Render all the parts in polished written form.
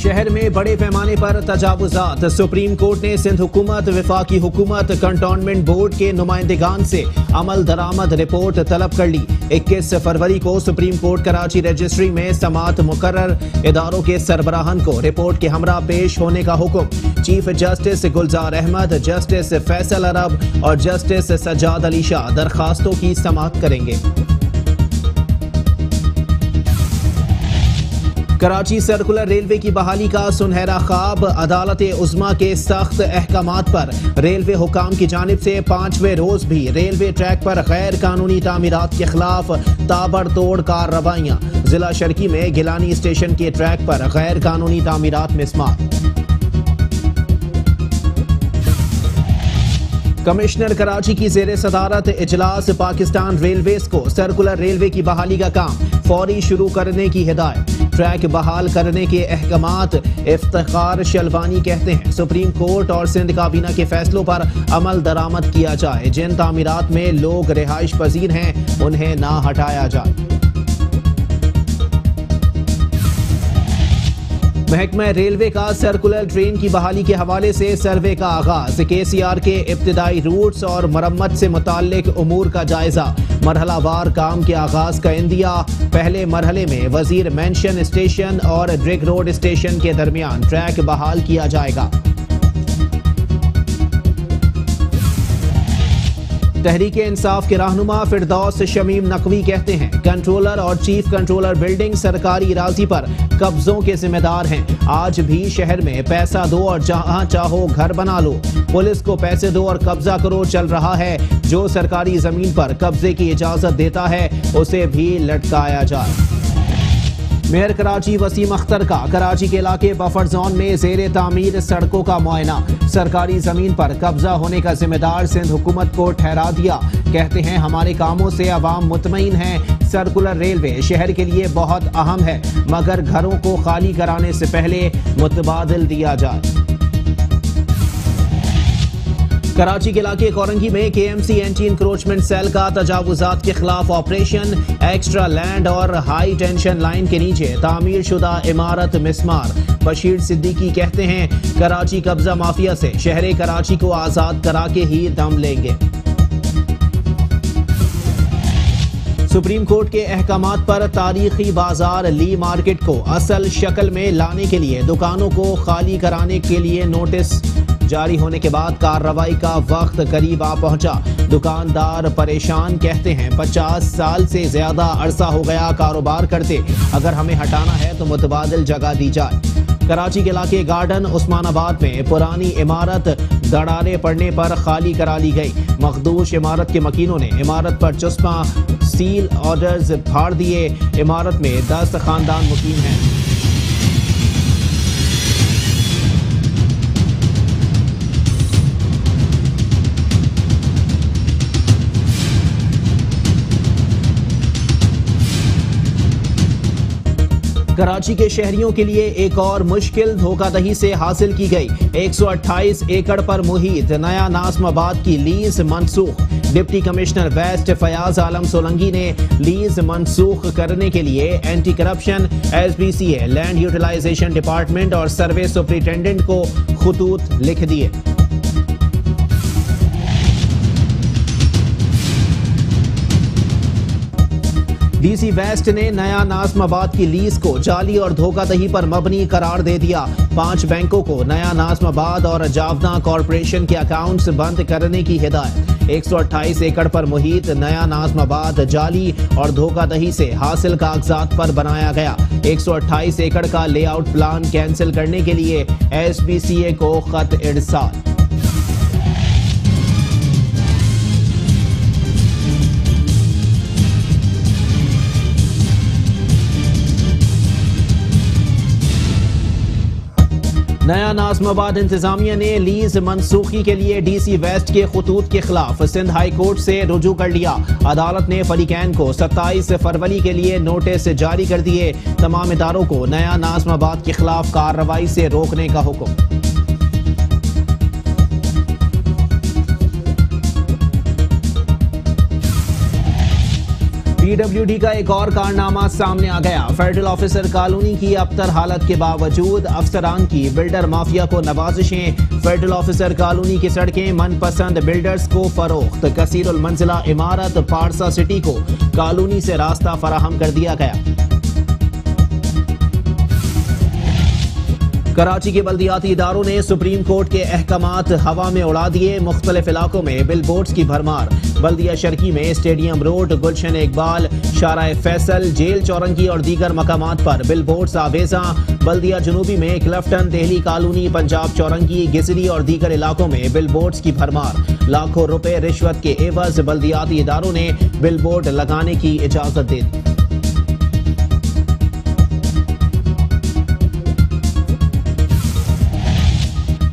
शहर में बड़े पैमाने पर तजावुजात। सुप्रीम कोर्ट ने सिंध हुकूमत, वफाकी हुकूमत, कंटोनमेंट बोर्ड के नुमाइंदगान से अमल दरामद रिपोर्ट तलब कर ली। 21 फरवरी को सुप्रीम कोर्ट कराची रजिस्ट्री में समात मुकर्रर इदारों के सरबराहान को रिपोर्ट के हमरा पेश होने का हुक्म। Chief justice Gulzar Ahmed, justice Faisal Arab और जस्टिस सज्जाद अली शाह दरखास्तों की समात करेंगे। कराची सर्कुलर रेलवे की बहाली का सुनहरा ख्वाब। अदालत उज़्मा के सख्त अहकामात पर रेलवे हुकाम की जानिब से 5वें रोज भी रेलवे ट्रैक पर गैर कानूनी तामीरात के खिलाफ ताबड़तोड़ कार्रवाइयाँ। जिला शर्की में गिलानी स्टेशन के ट्रैक पर गैर कानूनी तामीरात मिसमार। कमिश्नर कराची की जेर सदारत इजलास पाकिस्तान रेलवेज को सर्कुलर रेलवे की बहाली का काम फौरी शुरू करने की हिदायत। ट्रैक बहाल करने के अहकामात। इफ्तिखार शलवानी कहते हैं सुप्रीम कोर्ट और सिंध काबीना के फैसलों पर अमल दरामद किया जाए। जिन तामीरात में लोग रिहाइश पजीर हैं उन्हें ना हटाया जाए। महकमा रेलवे का सर्कुलर ट्रेन की बहाली के हवाले से सर्वे का आगाज। KCR के इब्तिदाई रूट्स और मरम्मत से मुताल्लिक उमूर का जायजा। मरहलावार काम के आगाज का इंदिया। पहले मरहले में वजीर मेंशन स्टेशन और ड्रिग रोड स्टेशन के दरमियान ट्रैक बहाल किया जाएगा। तहरीक इंसाफ के रहनुमा फिरदौस शमीम नकवी कहते हैं कंट्रोलर और चीफ कंट्रोलर बिल्डिंग सरकारी इराजी पर कब्जों के जिम्मेदार हैं। आज भी शहर में पैसा दो और जहां चाहो घर बना लो, पुलिस को पैसे दो और कब्जा करो चल रहा है। जो सरकारी जमीन पर कब्जे की इजाजत देता है उसे भी लटकाया जाए। मेयर कराची वसीम अख्तर का कराची के इलाके बफर जोन में जेर तामीर सड़कों का मुआयना। सरकारी जमीन पर कब्जा होने का जिम्मेदार सिंध हुकूमत को ठहरा दिया। कहते हैं हमारे कामों से अवाम मुतमईन है। सर्कुलर रेलवे शहर के लिए बहुत अहम है, मगर घरों को खाली कराने से पहले मुतबादिल दिया जाए। कराची के इलाके कोरंगी में KMC एंटी इंक्रोचमेंट सेल का तजावुजात के खिलाफ ऑपरेशन। एक्स्ट्रा लैंड और हाई टेंशन लाइन के नीचे तामीर शुदा इमारत मिसमार। बशीर सिद्दीकी कहते हैं कराची कब्जा माफिया से शहर कराची को आजाद करा के ही दम लेंगे। सुप्रीम कोर्ट के अहकामात पर तारीखी बाजार ली मार्केट को असल शक्ल में लाने के लिए दुकानों को खाली कराने के लिए नोटिस जारी होने के बाद कार्रवाई का वक्त करीब आ पहुंचा। दुकानदार परेशान, कहते हैं 50 साल से ज्यादा अरसा हो गया कारोबार करते, अगर हमें हटाना है तो मुतबादिल जगह दी जाए। कराची के इलाके गार्डन उस्मानाबाद में पुरानी इमारत दरारें पड़ने पर खाली करा ली गई। मखदूश इमारत के मकीनों ने इमारत पर चुस्पा सील ऑर्डर्स फाड़ दिए। इमारत में 10 खानदान मुकीम हैं। कराची के शहरियों के लिए एक और मुश्किल धोखाधड़ी से हासिल की गई। 128 एकड़ पर मुहित नया नाज़माबाद की लीज मनसूख। Deputy commissioner west Fayaz Alam Solangi ने लीज मनसूख करने के लिए anti corruption, SBCA, land utilization department और सर्वे सुपरिटेंडेंट को खुतूत लिख दिए। DC वेस्ट ने नया नाज़माबाद की लीज को जाली और धोखाधड़ी पर मबनी करार दे दिया। 5 बैंकों को नया नाज़माबाद और जावना कॉरपोरेशन के अकाउंट्स बंद करने की हिदायत। 128 एकड़ पर मुहित नया नाज़माबाद जाली और धोखाधड़ी से हासिल कागजात पर बनाया गया। 128 एकड़ का लेआउट प्लान कैंसिल करने के लिए SBCA को खत इरसाल। नया नाज़माबाद इंतजामिया ने लीज मनसूखी के लिए DC वेस्ट के खतूत के खिलाफ सिंध हाई कोर्ट से रुजू कर लिया। अदालत ने फरीकैन को 27 फरवरी के लिए नोटिस जारी कर दिए। तमाम इदारों को नया नाज़माबाद के खिलाफ कार्रवाई से रोकने का हुक्म। PWD का एक और कारनामा सामने आ गया। फेडरल ऑफिसर कॉलोनी की अबतर हालत के बावजूद अफसरान की बिल्डर माफिया को नवाजिशें। फेडरल ऑफिसर कॉलोनी की सड़कें मनपसंद बिल्डर्स को फरोख्त। कसीरुल मंजिला इमारत पारसा सिटी को कॉलोनी से रास्ता फराहम कर दिया गया। कराची के बल्दियाती इदारों ने सुप्रीम कोर्ट के अहकामात हवा में उड़ा दिए। मुख्तलिफ इलाकों में बिलबोर्ड्स की भरमार। बल्दिया शर्की में स्टेडियम रोड, गुलशन इकबाल, शाराए फैसल, जेल चौरंगी और दीगर मकामात पर बिलबोर्ड्स आवेजा। बल्दिया जुनूबी में क्लफ्टन, देहली कॉलोनी, पंजाब चौरंगी, गिजरी और दीगर इलाकों में बिलबोर्ड्स की भरमार। लाखों रुपए रिश्वत के एवज बल्दियाती इदारों ने बिलबोर्ड लगाने की इजाजत दे दी।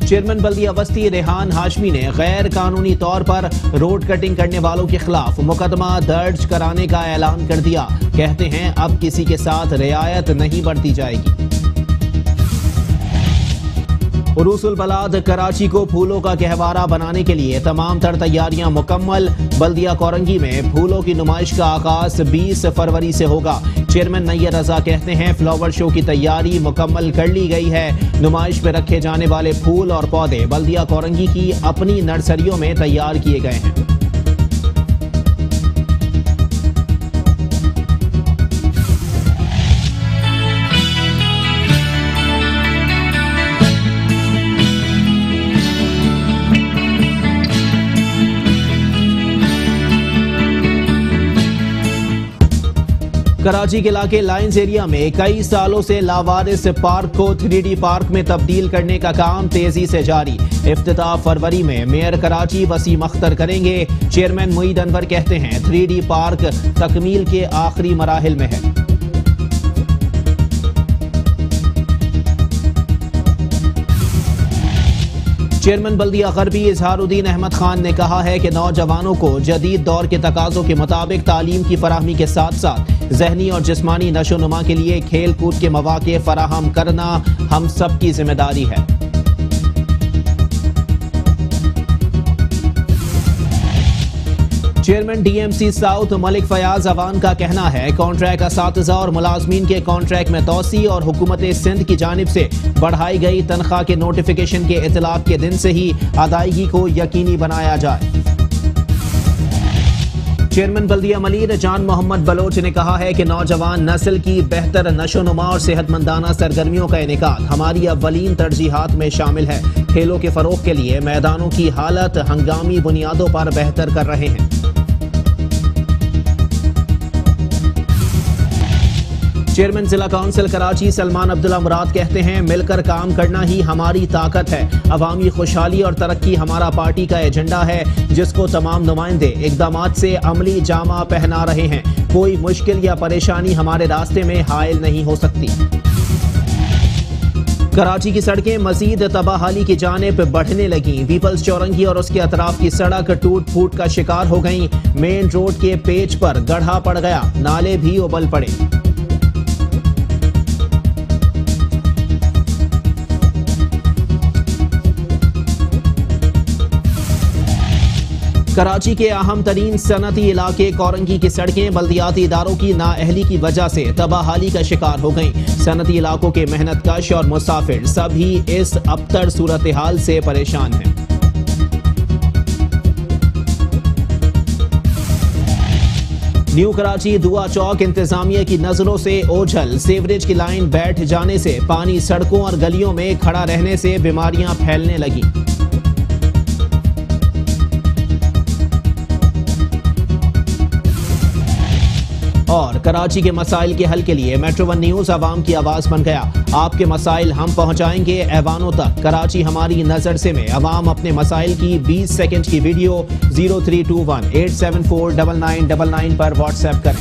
चेयरमैन बल्दिया बस्ती रेहान हाशमी ने गैर कानूनी तौर पर रोड कटिंग करने वालों के खिलाफ मुकदमा दर्ज कराने का ऐलान कर दिया। कहते हैं अब किसी के साथ रियायत नहीं बरती जाएगी। उरूसुल बलाद कराची को फूलों का गहवारा बनाने के लिए तमाम तर तैयारियां मुकम्मल। बल्दिया कोरंगी में फूलों की नुमाइश का आगाज 20 फरवरी से होगा। चेयरमैन नैयर रजा कहते हैं फ्लावर शो की तैयारी मुकम्मल कर ली गई है। नुमाइश में रखे जाने वाले फूल और पौधे बल्दिया कोरंगी की अपनी नर्सरियों में तैयार किए गए हैं। कराची के इलाके लाइंस एरिया में कई सालों से लावारिस पार्क को 3D पार्क में तब्दील करने का काम तेजी से जारी। इफ्तिताह फरवरी में मेयर कराची वसीम अख्तर करेंगे। चेयरमैन मुईद अनवर कहते हैं 3D पार्क तकमील के आखिरी मराहिल में है। चेयरमैन बल्दिया गरबी इजहारुद्दीन अहमद खान ने कहा है कि नौजवानों को जदीद दौर के तकाज़ों के मुताबिक तालीम की फराहमी के साथ साथ जहनी और जिस्मानी नशोनुमा के लिए खेल कूद के मौके फराहम करना हम सब की जिम्मेदारी है। Chairman DMC south Malik Fayaz Awan का कहना है कॉन्ट्रैक्ट असातिज़ा और मुलाजमीन के कॉन्ट्रैक्ट में तोसी और हुकूमत सिंध की जानिब से बढ़ाई गई तनख्वाह के नोटिफिकेशन के इतलाक के दिन से ही अदायगी को यकीनी बनाया जाए। चेयरमैन बल्दिया मलीर जान मोहम्मद बलोच ने कहा है कि नौजवान नस्ल की बेहतर नशोनुमा और सेहतमंदाना सरगर्मियों का इनेकाद हमारी अव्वलीन तरजीहात में शामिल है। खेलों के फरोग के लिए मैदानों की हालत हंगामी बुनियादों पर बेहतर कर रहे हैं। चेयरमैन जिला काउंसिल कराची सलमान अब्दुल्ला मुराद कहते हैं मिलकर काम करना ही हमारी ताकत है। अवामी खुशहाली और तरक्की हमारा पार्टी का एजेंडा है जिसको तमाम नुमाइंदे इकदामात से अमली जामा पहना रहे हैं। कोई मुश्किल या परेशानी हमारे रास्ते में हायल नहीं हो सकती। कराची की सड़कें मजीद तबाहाली की जानिब बढ़ने लगी। पीपल्स चौरंगी और उसके अतराफ की सड़क टूट फूट का शिकार हो गई। मेन रोड के पेच पर गड्ढा पड़ गया, नाले भी उबल पड़े। कराची के अहम तरीन सनती इलाके कोरंगी की सड़कें बल्दियाती इदारों की नाअहली की वजह से तबाहाली का शिकार हो गईं। सनती इलाकों के मेहनतकश और मुसाफिर सभी इस अबतर सूरत हाल से परेशान हैं। न्यू कराची दुआ चौक इंतजामिया की नजरों से ओझल। सीवरेज की लाइन बैठ जाने से पानी सड़कों और गलियों में खड़ा रहने से बीमारियां फैलने लगी। और कराची के मसाइल के हल के लिए मेट्रो वन न्यूज आवाम की आवाज बन गया। आपके मसाइल हम पहुंचाएंगे ऐवानों तक। कराची हमारी नजर से में आवाम अपने मसाइल की 20 सेकंड की वीडियो 0321-874-9999 पर व्हाट्सएप करें।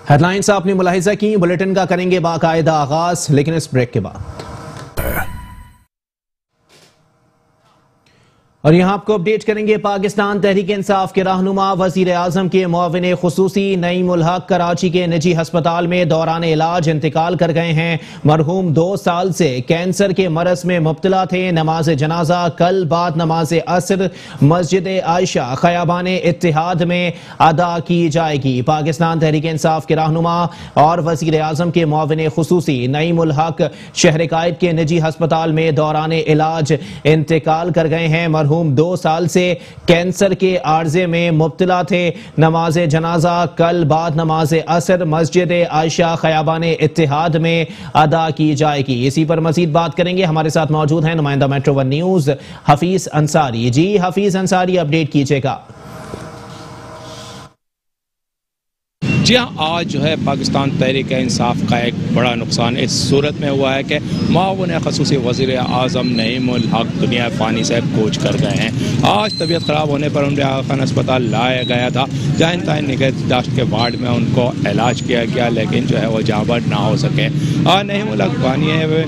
हेडलाइंस आपने मुलाहिजा की। बुलेटिन का करेंगे बाकायदा आगाज, लेकिन इस ब्रेक के बाद। और यहाँ आपको अपडेट करेंगे। पाकिस्तान तहरीक इंसाफ के रहनुमा वजीर आजम के मुआविन खुसूसी नईम उल हक कराची के निजी अस्पताल में दौरान इलाज इंतकाल कर गए हैं। मरहूम 2 साल से कैंसर के मरज में मुब्तला थे। नमाज जनाजा कल बाद नमाज असर मस्जिद आयशा खयाबान इत्तिहाद में अदा की जाएगी। पाकिस्तान तहरीक इंसाफ के रहनुमा और वजीर आजम के मुआविन खुसूसी नईम उल हक शहर कायद के निजी अस्पताल में दौरान इलाज इंतकाल कर गए हैं। मरहूम 2 साल से कैंसर के आर्जे में मुब्तला थे। नमाज जनाजा कल बाद नमाज असर मस्जिद आयशा खयाबान इत्तिहाद में अदा की जाएगी। इसी पर मजीद बात करेंगे। हमारे साथ मौजूद हैं नुमाइंदा metro one news Hafeez Ansari. जी हफीज अंसारी, अपडेट कीजिएगा। जी हाँ, आज जो है पाकिस्तान तहरीक इंसाफ का एक बड़ा नुकसान इस सूरत में हुआ है कि मुआविन खुसूसी वज़ीर आज़म नईम उल हक दुनिया फ़ानी से कूच कर गए हैं। आज तबीयत ख़राब होने पर उन्हें आगा खान अस्पताल लाया गया था, जहाँ इंतहाई निगहदाश्त के वार्ड में उनको इलाज किया गया, लेकिन जो है वो जाँबाज ना हो सके। नईम उल हक फ़ानी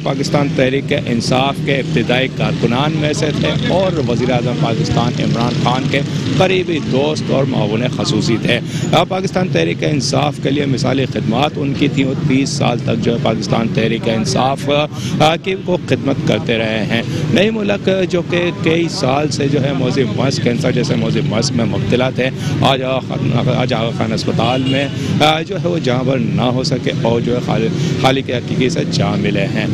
पाकिस्तान तहरीक इंसाफ के इब्तिदाई कारकुनान में से थे और वज़ीर आज़म पाकिस्तान इमरान खान के करीबी दोस्त और मुआविन खुसूसी थे। पाकिस्तान तहरीक इंसाफ के लिए मिसाली खिदमत उनकी थी। 30 साल तक जो है पाकिस्तान तहरीक इंसाफ की वो खिदमत करते रहे हैं। नईम उल हक जो कि कई साल से जो है मौज़ूद मस कैंसर जैसे मौज़ूद मस में मुब्तला थे, आज आगा खान अस्पताल में जो है वो जहाँ पर ना हो सके और जो है खाली के हकीकी से जा मिले हैं।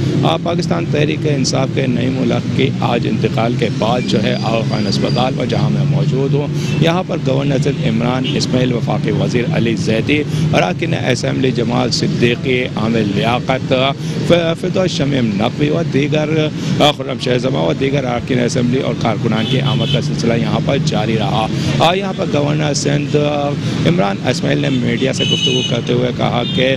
पाकिस्तान तहरीक इंसाफ के नईम उल हक की आज इंतकाल के बाद जो है आगा खान अस्पताल पर जहाँ मैं मौजूद हूँ, यहाँ पर गवर्नर इमरान इस्माइल, वफाकी वज़ीर अली ज़ैदी, अरकान असम्बली जमाल सिद्दीकी, आमिर लियाकत, फिरदौस शमीम नकवी व दीगर खुर्रम शहज़मा व दीगर अरकान असम्बली और कारकुनान की आमद का सिलसिला यहाँ पर जारी रहा। यहाँ पर गवर्नर सिंध इमरान इस्माइल ने मीडिया से गुफ्तगू करते हुए कहा कि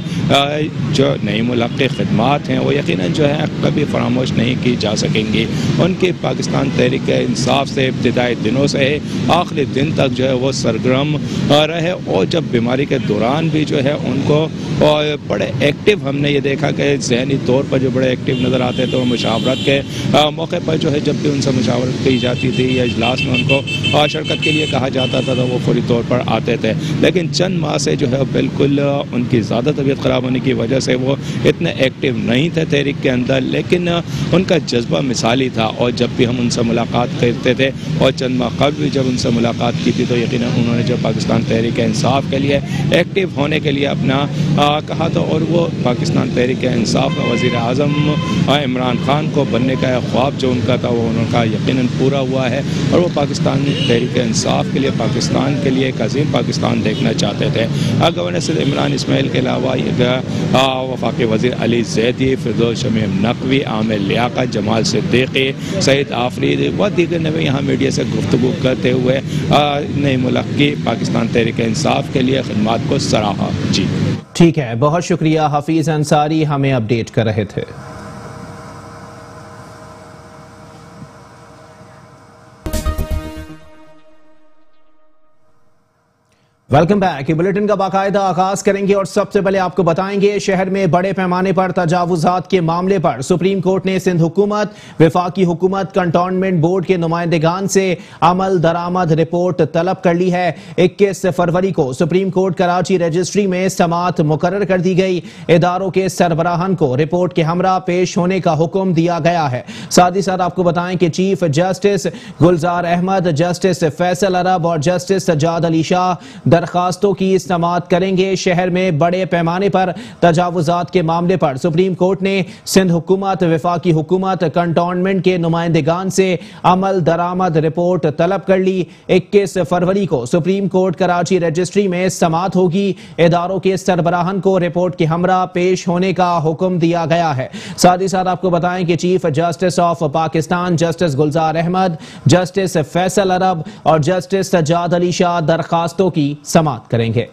जो नईम उल हक की खिदमात हैं वो यकीनन जो है कभी फरामोश नहीं की जा सकेंगी। उनकी पाकिस्तान तहरीक इंसाफ से इब्तिदाई दिनों से आखिरी दिन तक जो है वो सरगर्म रहे और जब बीमारी के दौरान भी जो है उनको बड़े एक्टिव हमने ये देखा कि जहनी तौर पर जो बड़े एक्टिव नज़र आते थे। वो मुशावरत के मौके पर जो है जब भी उनसे मुशावरत की जाती थी या इजलास में उनको शिरकत के लिए कहा जाता था तो वो फौरी तौर पर आते थे। लेकिन चंद माह से जो है बिल्कुल उनकी ज़्यादा तबीयत ख़राब होने की वजह से वो इतने एक्टिव नहीं थे तहरीक के अंदर, लेकिन उनका जज्बा मिसाली था और जब भी हम उनसे मुलाकात करते थे और चंद माह कबल भी जब उनसे मुलाकात की थी तो यकीनन उन्होंने जो पाकिस्तान तहरीक इंसाफ के लिए एक्टिव होने के लिए अपना कहा था और वो पाकिस्तान तहरीक इंसाफ में वज़ीर आज़म इमरान खान को बनने का ख्वाब जो उनका था वो उनका यकीनन पूरा हुआ है और वो पाकिस्तान तहरीक इंसाफ के लिए, पाकिस्तान के लिए एक अजीम पाकिस्तान देखना चाहते थे। गवर्नर सिंध इमरान इस्माइल के अलावा वफाकी वज़ीर अली ज़ैदी, फिरदौस शमीम नकवी, आमिर लियाकत, जमाल सिद्दीकी, सईद आफरीदी व दीगर ने भी यहाँ मीडिया से गुफ्तगू करते हुए नईम उल हक की पाकिस्तान तहरीक इंसाफ के लिए खिदमत को सराहा। जी ठीक है, बहुत शुक्रिया हफीज अंसारी, हमें अपडेट कर रहे थे। Welcome back. बुलेटिन का बाकायदा आगाज करेंगे और सबसे पहले आपको बताएंगे शहर में बड़े पैमाने पर तजावुजात के मामले पर सुप्रीम कोर्ट ने सिंध हुकूमत, वफाकी हुकूमत, कंटोनमेंट बोर्ड के नुमाइंदगान से अमल दरामद रिपोर्ट तलब कर ली है। 21 फरवरी को सुप्रीम कोर्ट कराची रजिस्ट्री में समाअत मुकर्रर कर दी गई। इदारों के सरबराहान को रिपोर्ट के हमरा पेश होने का हुक्म दिया गया है। साथ ही साथ आपको बताएं कि chief justice Gulzar Ahmed, justice Faisal Arab और जस्टिस सज्जाद अली शाह दरखास्तों की समाअत करेंगे। शहर में बड़े पैमाने पर तजावुजात के मामले पर सुप्रीम कोर्ट ने सिंध हुकूमत, वफाकी हुकूमत, कंटोनमेंट के नुमाइंदगान से अमल दरामद रिपोर्ट तलब कर ली। 21 फरवरी को सुप्रीम कोर्ट कराची रजिस्ट्री में समाअत होगी। इदारों के सरबराहान को रिपोर्ट के हमरा पेश होने का हुक्म दिया गया है। साथ ही साथ आपको बताएं कि chief justice of Pakistan justice Gulzar Ahmed, justice Faisal Arab और जस्टिस सज्जाद अली शाह दरखास्तों की समाअत करेंगे।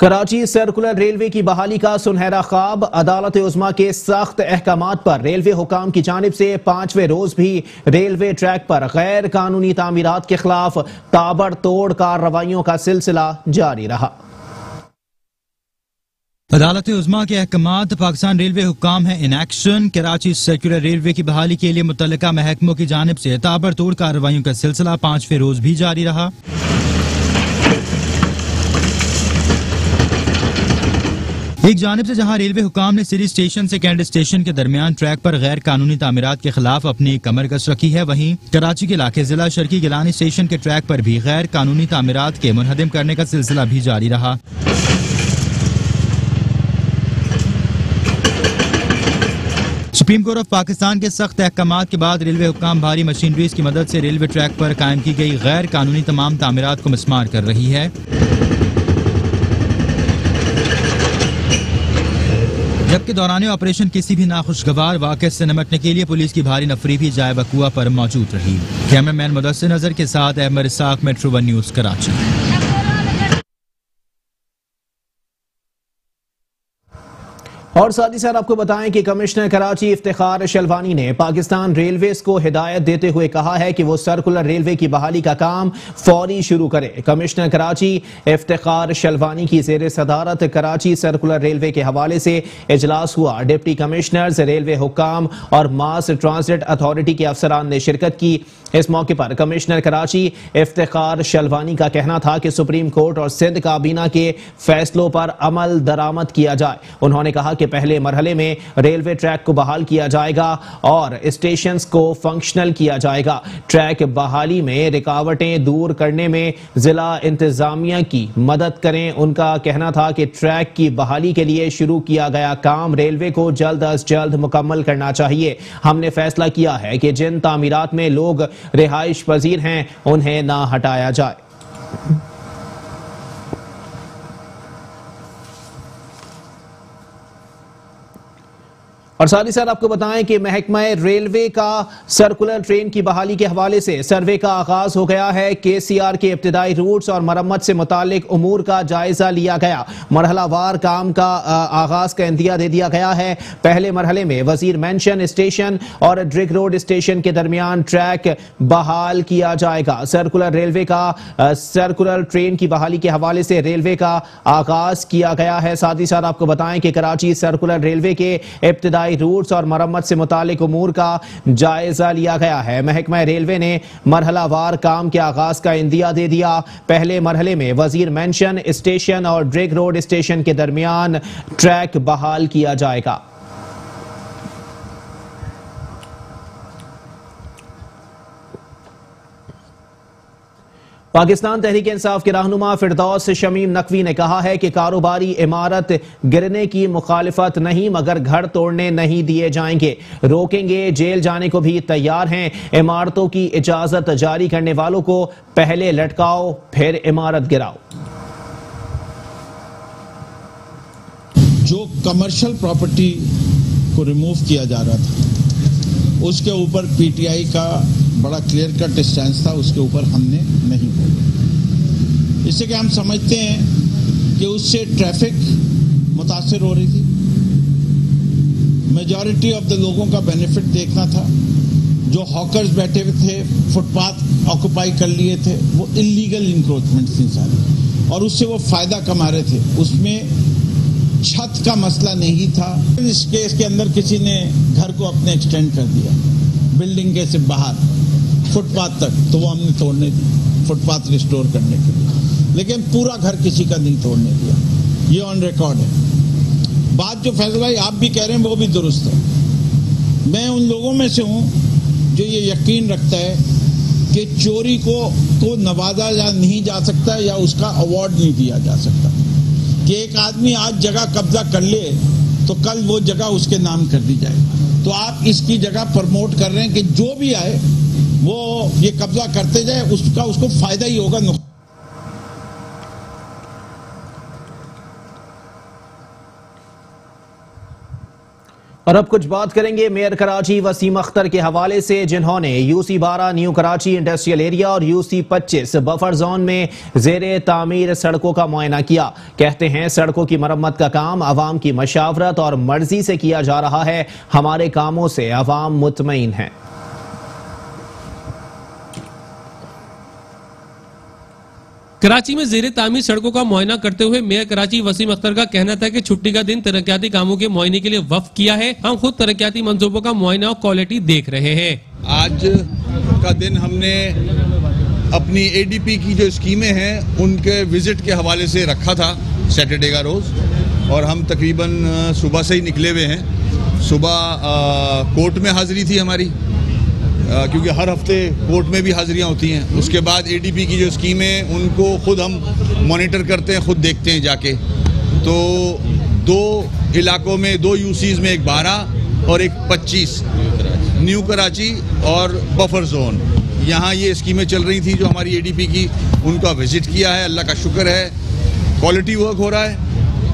कराची सर्कुलर रेलवे की बहाली का सुनहरा ख्वाब। अदालत उज़्मा के सख्त अहकामात पर रेलवे हुकाम की जानिब से 5वें रोज भी रेलवे ट्रैक पर गैर कानूनी तामीरात के खिलाफ ताबड़तोड़ कार्रवाइयों का सिलसिला जारी रहा। अदालत उज़्मा के अहकामात पाकिस्तान रेलवे हुक्काम है in action. Karachi circular railway की बहाली के लिए मुतल्लिका महकमों की जानिब से ताबड़तोड़ कार्रवाइयों का सिलसिला 5वें रोज भी जारी रहा। एक जानिब से जहां रेलवे हुकाम ने सिटी स्टेशन से कैंट स्टेशन के दरमियान ट्रैक पर गैर कानूनी तामीरात के खिलाफ अपनी कमर कस रखी है, वहीं कराची के इलाके जिला शर्की गिलानी स्टेशन के ट्रैक पर भी गैर कानूनी तामीरात के मुनहदिम करने का सिलसिला भी जारी रहा। सुप्रीम कोर्ट ऑफ पाकिस्तान के सख्त अहकामात के बाद रेलवे हुक्काम भारी मशीनरीज की मदद से रेलवे ट्रैक पर कायम की गई गैर कानूनी तमाम तामीरात को मिसमार कर रही है, जबकि दौरान ऑपरेशन किसी भी नाखुशगवार वाक़े से निपटने के लिए पुलिस की भारी नफरी भी जाए बकुआ पर मौजूद रही। कैमरामैन मुदस्सिर नजर के साथ अहमद इसाक, मेट्रो 1 न्यूज़, कराची। और साथ ही साथ आपको बताएं कि कमिश्नर कराची इफ्तिखार शलवानी ने पाकिस्तान रेलवेज को हिदायत देते हुए कहा है कि वो सर्कुलर रेलवे की बहाली का काम फौरी शुरू करे। कमिश्नर कराची इफ्तिखार शलवानी की ज़ेर सदारत कराची सर्कुलर रेलवे के हवाले से इजलास हुआ। डिप्टी कमिश्नर्स, रेलवे हुक्काम और मास ट्रांजिट अथॉरिटी के अफसरान ने शिरकत की। इस मौके पर कमिश्नर कराची इफ्तिखार शलवानी का कहना था कि सुप्रीम कोर्ट और सिंध काबीना के फैसलों पर अमल दरामद किया जाए। उन्होंने कहा कि पहले मरहले में रेलवे ट्रैक को बहाल किया जाएगा और स्टेशंस को फंक्शनल किया जाएगा। ट्रैक बहाली में रुकावटें दूर करने में जिला इंतजामिया की मदद करें। उनका कहना था कि ट्रैक की बहाली के लिए शुरू किया गया काम रेलवे को जल्द अज जल्द मुकम्मल करना चाहिए। हमने फैसला किया है कि जिन तामीरात में लोग रिहाइश पजीर हैं उन्हें ना हटाया जाए। और साथ ही साथ आपको बताएं कि महकमा रेलवे का सर्कुलर ट्रेन की बहाली के हवाले से सर्वे का आगाज हो गया है। KCR के इब्तिदाई रूट्स और मरम्मत से मुतालिक उमूर का जायजा लिया गया। मरहलावार काम का आगाज का इंदिया दे दिया गया है। पहले मरहले में वजीर मेंशन स्टेशन और ड्रिग रोड स्टेशन के दरमियान ट्रैक बहाल किया जाएगा। सर्कुलर रेलवे का सर्कुलर ट्रेन की बहाली के हवाले से रेलवे का आगाज किया गया है। साथ ही साथ आपको बताएं कि कराची सर्कुलर रेलवे के इब्तिदाई रूट्स और मरम्मत से मुतालिक उमूर का जायजा लिया गया है। महकमा रेलवे ने मरहलावार काम के आगाज का इंदिया दे दिया। पहले मरहले में वजीर मेंशन स्टेशन और ड्रिग रोड स्टेशन के दरमियान ट्रैक बहाल किया जाएगा। पाकिस्तान तहरीक इंसाफ के रहनुमा फिरदौस शमीम नकवी ने कहा है कि कारोबारी इमारत गिरने की मुखालिफत नहीं मगर घर तोड़ने नहीं दिए जाएंगे। रोकेंगे, जेल जाने को भी तैयार हैं। इमारतों की इजाजत जारी करने वालों को पहले लटकाओ फिर इमारत गिराओ। जो कमर्शियल प्रॉपर्टी को रिमूव किया जा रहा था उसके ऊपर PTI का बड़ा क्लियर कट स्टैंड था, उसके ऊपर हमने नहीं बोला। इससे कि हम समझते हैं कि उससे ट्रैफिक मुतासिर हो रही थी। मेजॉरिटी ऑफ द लोगों का बेनिफिट देखना था। जो हॉकर्स बैठे हुए थे, फुटपाथ ऑक्युपाई कर लिए थे, वो इलीगल इंक्रोचमेंट थी सारी और उससे वो फायदा कमा रहे थे। उसमें छत का मसला नहीं था। इस केस के अंदर किसी ने घर को अपने एक्सटेंड कर दिया बिल्डिंग के से बाहर फुटपाथ तक, तो वो हमने तोड़ने दी फुटपाथ रिस्टोर करने के लिए, लेकिन पूरा घर किसी का नहीं तोड़ने दिया। ये ऑन रिकॉर्ड है। बात जो फैसला भाई आप भी कह रहे हैं वो भी दुरुस्त है। मैं उन लोगों में से हूं जो ये यकीन रखता है कि चोरी को नवाजा या नहीं जा सकता या उसका अवार्ड नहीं दिया जा सकता। कि एक आदमी आज जगह कब्जा कर ले तो कल वो जगह उसके नाम कर दी जाए। तो आप इसकी जगह प्रमोट कर रहे हैं कि जो भी आए वो ये कब्जा करते जाए, उसको फायदा ही होगा। और अब कुछ बात करेंगे मेयर कराची वसीम अख्तर के हवाले से, जिन्होंने UC12 new Karachi industrial area और UC25 बफर जोन में जेरे तामीर सड़कों का मुआयना किया। कहते हैं सड़कों की मरम्मत का काम अवाम की मशावरत और मर्जी से किया जा रहा है। हमारे कामों से अवाम मुतमईन है। कराची में जेर तामीर सड़कों का मुआयना करते हुए मेयर कराची वसीम अख्तर का कहना था कि छुट्टी का दिन तरक्याती कामों के मुआयने के लिए वक्फ किया है। हम खुद तरक्याती मंसूबों का मुआयना और क्वालिटी देख रहे हैं। आज का दिन हमने अपनी एडीपी की जो स्कीमें हैं उनके विजिट के हवाले से रखा था सैटरडे का रोज, और हम तकरीबन सुबह से ही निकले हुए हैं। सुबह कोर्ट में हाजिरी थी हमारी, क्योंकि हर हफ्ते कोर्ट में भी हाजिरियां होती हैं। उसके बाद एडीपी की जो स्कीमें उनको खुद हम मॉनिटर करते हैं, खुद देखते हैं जाके। तो 2 इलाकों में 2 यूसीज में एक 12 और एक 25 न्यू कराची और बफर जोन, यहाँ ये स्कीमें चल रही थी जो हमारी एडीपी की, उनका विजिट किया है। अल्लाह का शुक्र है क्वालिटी वर्क हो रहा है।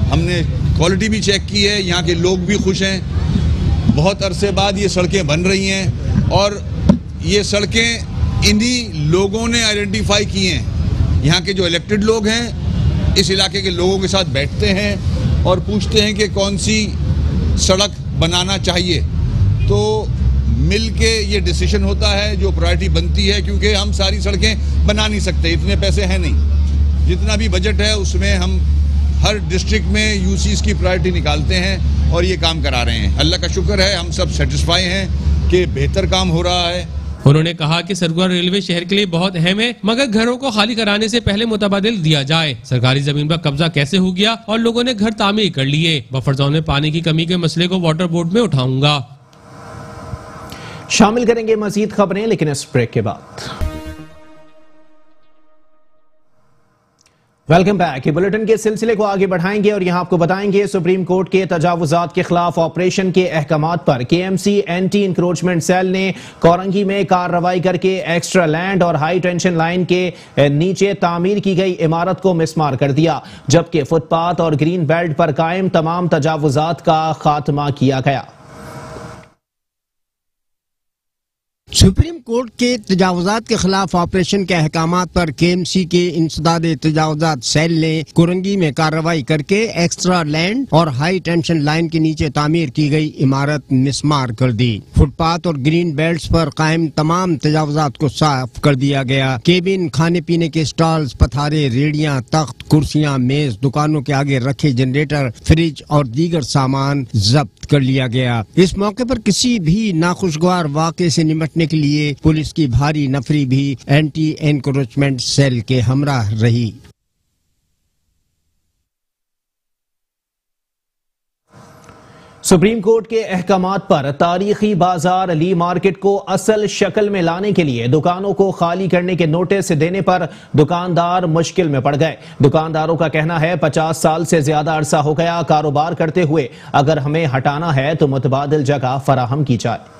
हमने क्वालिटी भी चेक की है, यहाँ के लोग भी खुश हैं। बहुत अरसे बाद ये सड़कें बन रही हैं और ये सड़कें इन्हीं लोगों ने आइडेंटिफाई की हैं। यहाँ के जो इलेक्टेड लोग हैं इस इलाके के लोगों के साथ बैठते हैं और पूछते हैं कि कौन सी सड़क बनाना चाहिए, तो मिल के ये डिसीजन होता है जो प्रायोरिटी बनती है, क्योंकि हम सारी सड़कें बना नहीं सकते, इतने पैसे हैं नहीं। जितना भी बजट है उसमें हम हर डिस्ट्रिक्ट में यूसीज की प्रायोरिटी निकालते हैं और ये काम करा रहे हैं। अल्लाह का शुक्र है, हम सब सेटिस्फाई हैं कि बेहतर काम हो रहा है। उन्होंने कहा कि सरगुजा रेलवे शहर के लिए बहुत अहम है, मगर घरों को खाली कराने से पहले मुतबादिल दिया जाए। सरकारी जमीन पर कब्जा कैसे हो गया और लोगों ने घर तामीर कर लिए। बफर जोन में पानी की कमी के मसले को वाटर बोर्ड में उठाऊंगा। शामिल करेंगे मजीद खबरें, लेकिन इस ब्रेक के बाद। Welcome back. बुलेटिन के सिलसिले को आगे बढ़ाएंगे और यहां आपको बताएंगे सुप्रीम कोर्ट के तजावुजात के खिलाफ ऑपरेशन के अहकामात पर केएमसी एंटी इंक्रोचमेंट सेल ने कोरंगी में कार्रवाई करके एक्स्ट्रा लैंड और हाई टेंशन लाइन के नीचे तामीर की गई इमारत को मिसमार कर दिया, जबकि फुटपाथ और ग्रीन बेल्ट पर कायम तमाम तजावुजात का खात्मा किया गया। सुप्रीम कोर्ट के तजावुजात के खिलाफ ऑपरेशन के अहकामात पर केएमसी के इंसदाद तजावुजात सेल ने कोरंगी में कार्रवाई करके एक्स्ट्रा लैंड और हाई टेंशन लाइन के नीचे तामीर की गई इमारत मिसमार कर दी। फुटपाथ और ग्रीन बेल्ट्स पर कायम तमाम तजावुजात को साफ कर दिया गया। केबिन, खाने पीने के स्टॉल्स, पथारे, रेडियां, तख्त, कुर्सियां, मेज, दुकानों के आगे रखे जनरेटर, फ्रिज और दीगर सामान जब्त कर लिया गया। इस मौके पर किसी भी नाखुशगवार वाक़े से निपटने के लिए पुलिस की भारी नफरी भी एंटी एनक्रोचमेंट सेल के हमराह रही। सुप्रीम कोर्ट के अहकामात पर तारीखी बाजार ली मार्केट को असल शक्ल में लाने के लिए दुकानों को खाली करने के नोटिस देने पर दुकानदार मुश्किल में पड़ गए। दुकानदारों का कहना है 50 साल से ज्यादा अरसा हो गया कारोबार करते हुए, अगर हमें हटाना है तो मुतबादिल जगह फराहम की जाए।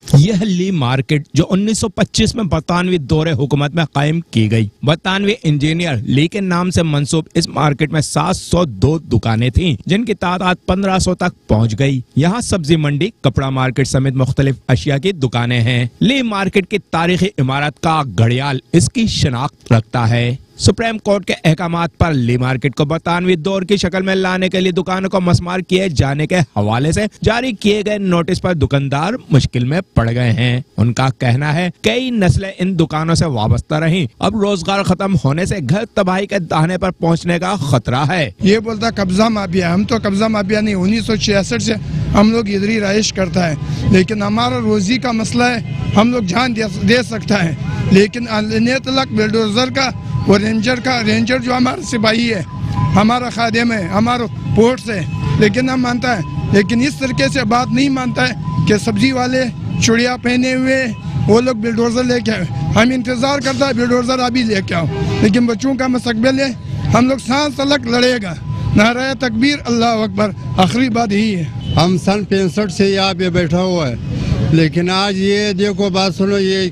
यह ली मार्केट जो 1925 में बरतानवी दौरे हुकूमत में कायम की गई। बरतानवी इंजीनियर ली के नाम से मंसूब इस मार्केट में 702 दुकानें थीं, जिनकी तादाद 1500 तक पहुंच गई। यहाँ सब्जी मंडी, कपड़ा मार्केट समेत मुख्तलिफ अशिया की दुकानें हैं। ली मार्केट की तारीखी इमारत का घड़ियाल इसकी शनाख्त रखता है। सुप्रीम कोर्ट के अहकामात पर ली मार्केट को बरतानवी दौर की शक्ल में लाने के लिए दुकानों को मस्मार किए जाने के हवाले से जारी किए गए नोटिस पर दुकानदार मुश्किल में पड़ गए हैं। उनका कहना है कई नस्लें इन दुकानों से वाबस्ता रहीं, अब रोजगार खत्म होने से घर तबाही के दाहने पर पहुंचने का खतरा है। ये बोलता कब्जा माफिया, हम तो कब्जा माफिया नहीं, 1966 से हम लोग इधर ही रहाइश करता है, लेकिन हमारा रोजी का मसला है, हम लोग जान दे सकता है, लेकिन तलक बिल्डोजर का और रेंजर जो हमारा सिपाही है, हमारा खादिम है, हमारा पोर्ट से, लेकिन हम मानता है, लेकिन इस तरीके से बात नहीं मानता है कि सब्जी वाले चुड़िया पहने हुए वो लोग बिल्डोजर लेके आए। हम इंतजार करता है बिल्डोजर अभी लेके आओ, लेकिन बच्चों का मुस्तकबिल है, हम लोग सांस तलक लड़ेगा। नारा तकबीर, अल्लाह अकबर, आखिरी बात यही है। हम सन 65 से यहाँ पे बैठा हुआ है, लेकिन आज ये देखो बात सुनो, ये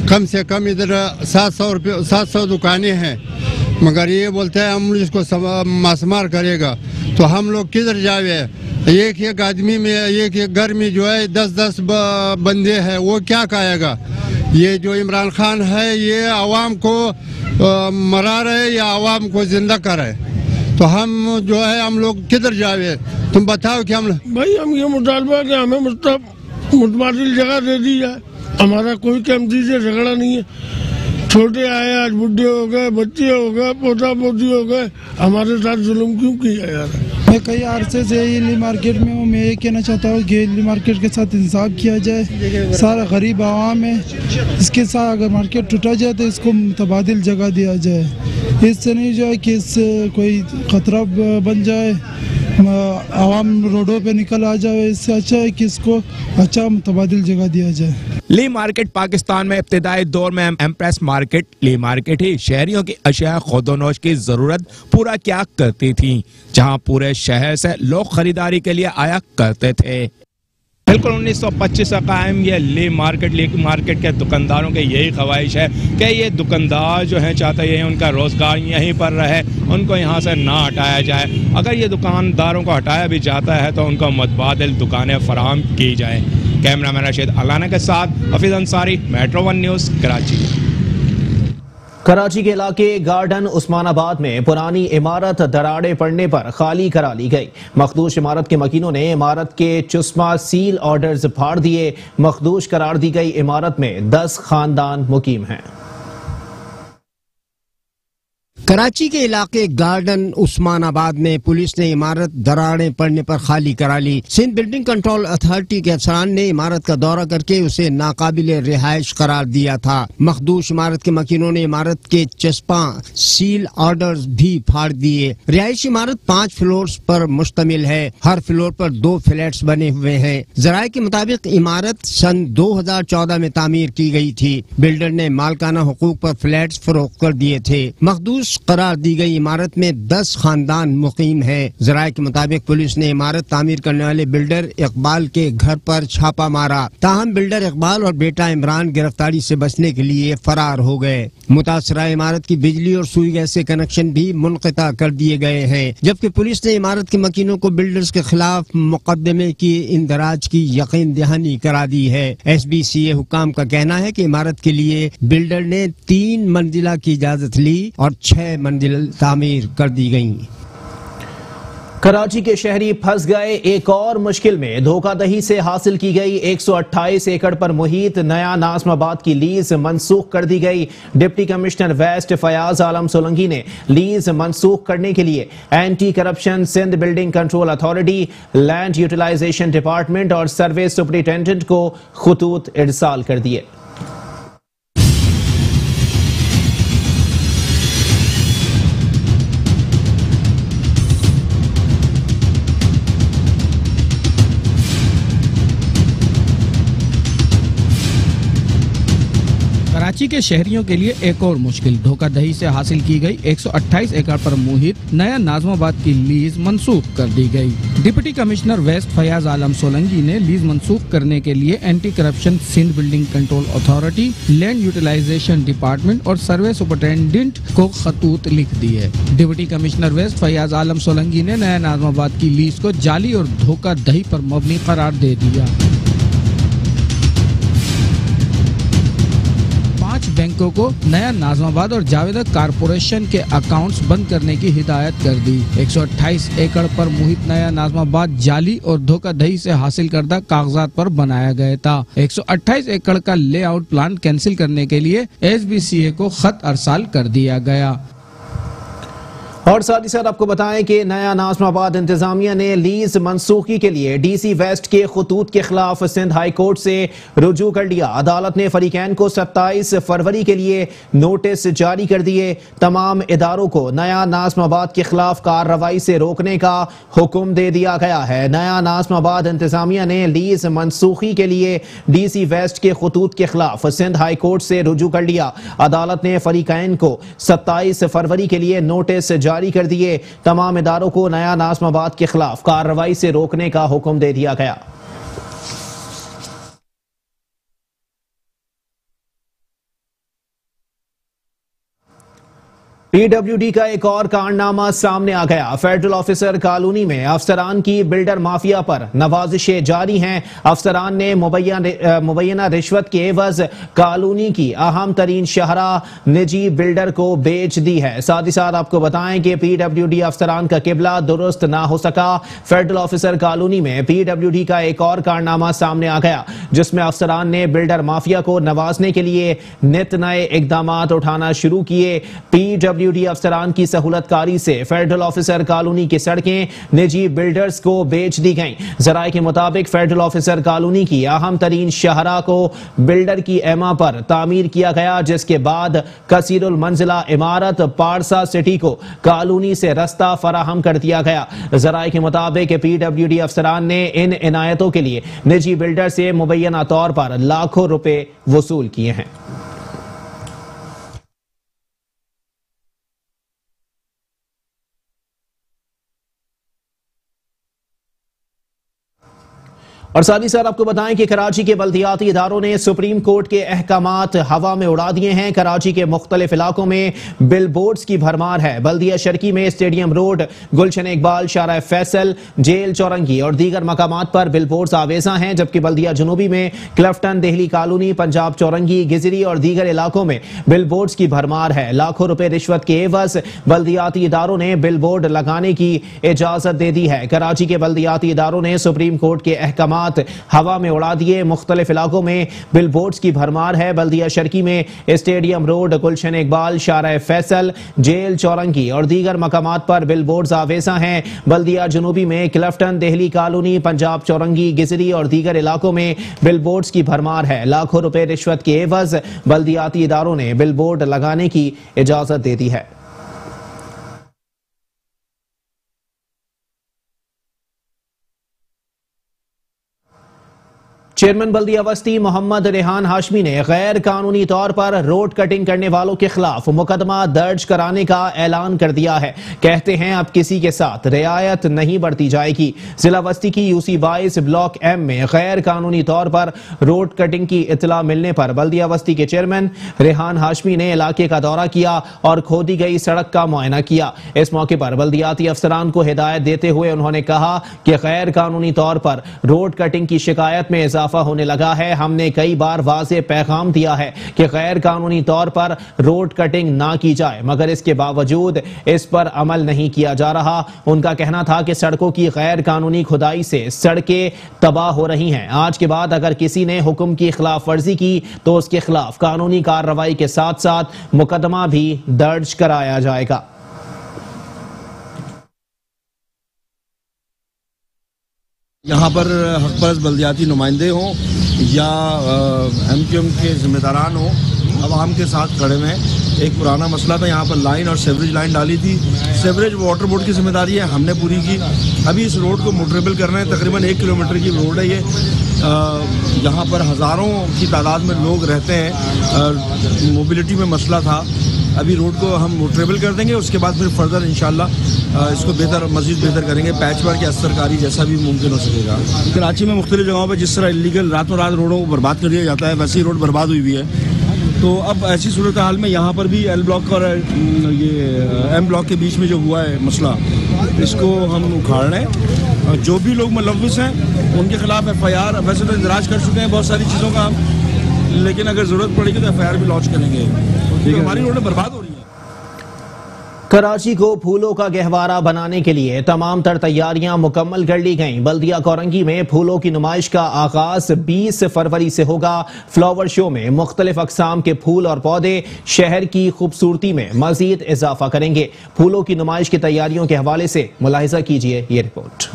कम से कम इधर 700 दुकानें हैं, मगर ये बोलते हैं हम इसको मसमार करेगा, तो हम लोग किधर जावे? एक आदमी में एक घर में जो है 10-10 बंदे हैं, वो क्या कहेगा? ये जो इमरान खान है ये आवाम को मरा रहे या आवाम को जिंदा कर रहे, तो हम जो है हम लोग किधर जावे? तुम बताओ कि हम भाई हम ये मुतालबा कि हमें मुतबादिल जगह दे दी जाए, हमारा कोई कम दीजिए झगड़ा नहीं है, छोटे आए आज बुढ़े हो गए, बच्चे हो गए, पोता पोती हो गए, हमारे साथ जुल्म क्यों किया यार। मैं कई अरसे से इली मार्केट में हूँ। मैं ये कहना चाहता हूँ कि इली मार्केट के साथ इंसाफ किया जाए। सारा गरीब आवाम है, इसके साथ अगर मार्केट टूटा जाए तो इसको मुतबादिल जगह दिया जाए। इससे नहीं जाए कि इससे कोई खतरा बन जाए, आवाम रोडों पे निकल आ जाए। इससे अच्छा है कि इसको अच्छा मुतबादिल जगह दिया जाए। ली मार्केट पाकिस्तान में इब्तिदाई दौर में एम्प्रेस मार्केट, ली मार्केट ही शहरियों की अशिया खुदोनोश की जरूरत पूरा क्या करती थी, जहां पूरे शहर से लोग खरीदारी के लिए आया करते थे। बिल्कुल 1925 से कायम ये ली मार्केट के दुकानदारों के यही ख्वाहिश है कि ये दुकानदार जो हैं चाहते हैं उनका रोजगार यहीं पर रहे, उनको यहाँ से ना हटाया जाए। अगर ये दुकानदारों को हटाया भी जाता है तो उनको मुतबादिल दुकानें फराहम की जाए। कैमरामैन रशीद अलाना के साथ हफीज अंसारी, मेट्रो 1 न्यूज़, कराची। कराची के इलाके गार्डन उस्मानाबाद में पुरानी इमारत दरारें पड़ने पर खाली करा ली गई। मखदूश इमारत के मकीनों ने इमारत के चुस्मा सील ऑर्डर्स फाड़ दिए। मखदूश करार दी गई इमारत में 10 खानदान मुकीम हैं। कराची के इलाके गार्डन उस्मानाबाद में पुलिस ने इमारत दरारें पड़ने पर खाली करा ली। सिंध बिल्डिंग कंट्रोल अथॉरिटी के अफसरान ने इमारत का दौरा करके उसे नाकाबिल रिहाइश करार दिया था। मखदूश इमारत के मकीनों ने इमारत के चस्पा सील ऑर्डर्स भी फाड़ दिए। रिहाइश इमारत 5 फ्लोर्स पर मुश्तमिल है। हर फ्लोर पर 2 फ्लैट्स बने हुए हैं। जराये के मुताबिक इमारत सन 2014 में तामीर की गई थी। बिल्डर ने मालकाना हुकूक पर फ्लैट्स फरोख्त कर दिए थे। मखदूश करार दी गई इमारत में 10 खानदान मुकीम है। जराये के मुताबिक पुलिस ने इमारत तामीर करने वाले बिल्डर इकबाल के घर पर छापा मारा। ताहम बिल्डर इकबाल और बेटा इमरान गिरफ्तारी से बचने के लिए फरार हो गए। मुतासरा इमारत की बिजली और सुई गैस से कनेक्शन भी मुनक़ता कर दिए गए हैं। जबकि पुलिस ने इमारत के मकीनों को बिल्डर्स के खिलाफ मुकदमे की इंदराज की यकीन दहानी करा दी है। SBCA हुकाम का कहना है कि इमारत के लिए बिल्डर ने 3 मंजिला की इजाजत ली और 6 मंजिल तामीर कर दी गई। कराची के शहरी फंस गए एक और मुश्किल में। धोखाधड़ी से हासिल की गई 128 एकड़ पर मुहित नया नाज़माबाद की लीज मंसूख कर दी गई। Deputy commissioner west Fayaz Alam Solangi ने लीज मंसूख करने के लिए anti corruption Sindh building control authority, land utilization department और सर्वे सुपरिटेंडेंट को खतूत इरसाल कर दिए। कराची के शहरियों के लिए एक और मुश्किल। धोखाधड़ी से हासिल की गई 128 एकड़ पर मुहित नया नाज़माबाद की लीज मंसूख कर दी गई। Deputy commissioner west Fayaz Alam Solangi ने लीज मंसूख करने के लिए anti corruption Sindh building control authority, land utilization department और सर्वे सुपरिटेंडेंट को खतूत लिख दिए। Deputy commissioner west Fayaz Alam Solangi ने नया नाज़माबाद की लीज को जाली और धोखाधड़ी पर मबनी करार दे दिया। 5 बैंकों को नया नाज़माबाद और जावेदा कारपोरेशन के अकाउंट्स बंद करने की हिदायत कर दी। 128 एकड़ पर मुहित नया नाज़माबाद जाली और धोखाधड़ी से हासिल करदा कागजात पर बनाया गया था। 128 एकड़ का लेआउट प्लान कैंसिल करने के लिए SBCA को खत अरसाल कर दिया गया। और साथ ही साथ आपको बताएं कि नया नाज़माबाद इंतजामिया ने लीज मंसूखी के लिए DC वेस्ट के खतूत के खिलाफ सिंध हाई कोर्ट से रुजू कर लिया। अदालत ने फरीकैन को 27 फरवरी के लिए नोटिस जारी कर दिए। तमाम इदारों को नया नाज़माबाद के खिलाफ कार्रवाई से रोकने का हुक्म दे दिया गया है। नया नाज़माबाद इंतजामिया ने लीज मंसूखी के लिए DC वेस्ट के खतूत के खिलाफ सिंध हाई कोर्ट से रुजू कर लिया। अदालत ने फरीकैन को 27 फरवरी के लिए नोटिस जारी कर दिए। तमाम इदारों को नया नाज़माबाद के खिलाफ कार्रवाई से रोकने का हुक्म दे दिया गया। PWD का एक और कारनामा सामने आ गया। फेडरल ऑफिसर कॉलोनी में अफसरान की बिल्डर माफिया पर नवाजिशें जारी हैं। अफसरान ने मुबैना रिश्वत के एवज कॉलोनी की अहम तरीन शहरा निजी बिल्डर को बेच दी है। साथ ही साथ आपको बताएं कि PWD अफसरान का किबला दुरुस्त ना हो सका। फेडरल ऑफिसर कॉलोनी में PWD का एक और कारनामा सामने आ गया। जिसमें अफसरान ने बिल्डर माफिया को नवाजने के लिए नित नए इकदाम उठाना शुरू किए। PWD अफसरान की सहूलतकारी से फेडरल ऑफिसर कॉलोनी की सड़कें निजी बिल्डर्स को बेच दी गईं। जराये के मुताबिक फेडरल ऑफिसर कॉलोनी की अहम तरीन शाहरा को बिल्डर की एमा पर तामीर किया गया, जिसके बाद कसीरुल मंजिला इमारत पारसा सिटी को कॉलोनी से रास्ता फराहम कर दिया गया। जराये के मुताबिक PWD अफसरान ने इन इनायतों के लिए निजी बिल्डर से मुबैना तौर पर लाखों रुपए वसूल किए हैं। और साथ ही साथ आपको बताएं कि कराची के बल्दियाती इदारों ने सुप्रीम कोर्ट के अहकामात हवा में उड़ा दिए हैं। कराची के मुख्तलिफ इलाकों में बिलबोर्ड्स की भरमार है। बल्दिया शर्की में स्टेडियम रोड, गुलशन इकबाल, शारा फैसल, जेल चौरंगी और दीगर मकामात पर बिलबोर्ड्स आवेजा हैं, जबकि बल्दिया जुनूबी में क्लफ्टन, देहली कॉलोनी, पंजाब चौरंगी, गिजरी और दीगर इलाकों में बिलबोर्ड्स की भरमार है। लाखों रुपए रिश्वत के एवज बल्दियाती इदारों ने बिलबोर्ड लगाने की इजाजत दे दी है। कराची के बल्दियाती इदारों ने सुप्रीम कोर्ट के अहकामात हवा में उड़ा दिए। मुख्तलिफ इलाकों में बिलबोर्ड्स की भरमार है। बल्दिया शर्की में स्टेडियम रोड, गुलशन इकबाल, शारा फैसल, जेल चौरंगी और दीगर मकामात पर बिलबोर्ड्स आवेजा हैं। बल्दिया जुनूबी में क्लफ्टन, देहली कॉलोनी, पंजाब चौरंगी, गिजरी और दीगर इलाकों में बिलबोर्ड्स की भरमार है। लाखों रुपए रिश्वत के एवज बल्दियाती इदारों ने बिलबोर्ड लगाने की इजाजत दे दी है। चेयरमैन बल्दिया वस्ती मोहम्मद रेहान हाशमी ने गैर कानूनी तौर पर रोड कटिंग करने वालों के खिलाफ मुकदमा दर्ज कराने का ऐलान कर दिया है। कहते हैं अब किसी के साथ रियायत नहीं बरती जाएगी। जिला वस्ती की UC 22 ब्लॉक M में गैर कानूनी तौर पर रोड कटिंग की इतला मिलने पर बल्दिया वस्ती के चेयरमैन रेहान हाशमी ने इलाके का दौरा किया और खोदी गई सड़क का मुआयना किया। इस मौके पर बल्दियाती अफसरान को हिदायत देते हुए उन्होंने कहा कि गैर कानूनी तौर पर रोड कटिंग की शिकायत में होने लगा है। हमने कई बार वाज़ेह पैगाम दिया है कि गैर कानूनी तौर पर रोड कटिंग ना की जाए, मगर इसके बावजूद इस पर अमल नहीं किया जा रहा। उनका कहना था कि सड़कों की गैर कानूनी खुदाई से सड़कें तबाह हो रही हैं। आज के बाद अगर किसी ने हुक्म की खिलाफ वर्जी की तो उसके खिलाफ कानूनी कार्रवाई के साथ साथ मुकदमा भी दर्ज कराया जाएगा। यहाँ पर हकपरस्त बल्दियाती नुमाइंदे हों या MQM के जिम्मेदारान हों, आवाम के साथ खड़े हुए हैं। एक पुराना मसला था, यहाँ पर लाइन और सेवरेज लाइन डाली थी। सेवरेज वाटर बोर्ड की जिम्मेदारी है, हमने पूरी की। अभी इस रोड को मोटरेबल कर रहे हैं। तकरीबन 1 किलोमीटर की रोड है ये। यहाँ पर हज़ारों की तादाद में लोग रहते हैं। मोबिलिटी में मसला था। अभी रोड को हम मोटरेबल कर देंगे, उसके बाद फिर फर्दर इंशाल्लाह इसको मज़ीद बेहतर करेंगे। पैच वर्क या सरकारी जैसा भी मुमकिन हो सकेगा। कराची में मुख्तलिफ जगहों पर जिस तरह इलीगल रातों रात रोडों को बर्बाद कर दिया जाता है, वैसे ही रोड बर्बाद हुई हुई है। तो अब ऐसी सूरत हाल में यहाँ पर भी L ब्लॉक और ये M ब्लॉक के बीच में जो हुआ है मसला, इसको हम उखाड़ रहे हैं। जो भी लोग मुलव्विस हैं उनके खिलाफ FIR वैसे तो इंदराज कर चुके हैं बहुत सारी चीज़ों का, लेकिन अगर ज़रूरत पड़ेगी तो FIR भी लॉन्च करेंगे। तो हमारी रोडें बर्बाद हो रही हैं। कराची को फूलों का गहवारा बनाने के लिए तमाम तर तैयारियां मुकम्मल कर ली गईं। बल्दिया कोरंगी में फूलों की नुमाइश का आगाज 20 फरवरी से होगा। फ्लावर शो में मुख्तलिफ अकसाम के फूल और पौधे शहर की खूबसूरती में मजीद इजाफा करेंगे। फूलों की नुमाइश की तैयारियों के हवाले से मुलाहिजा कीजिए ये रिपोर्ट।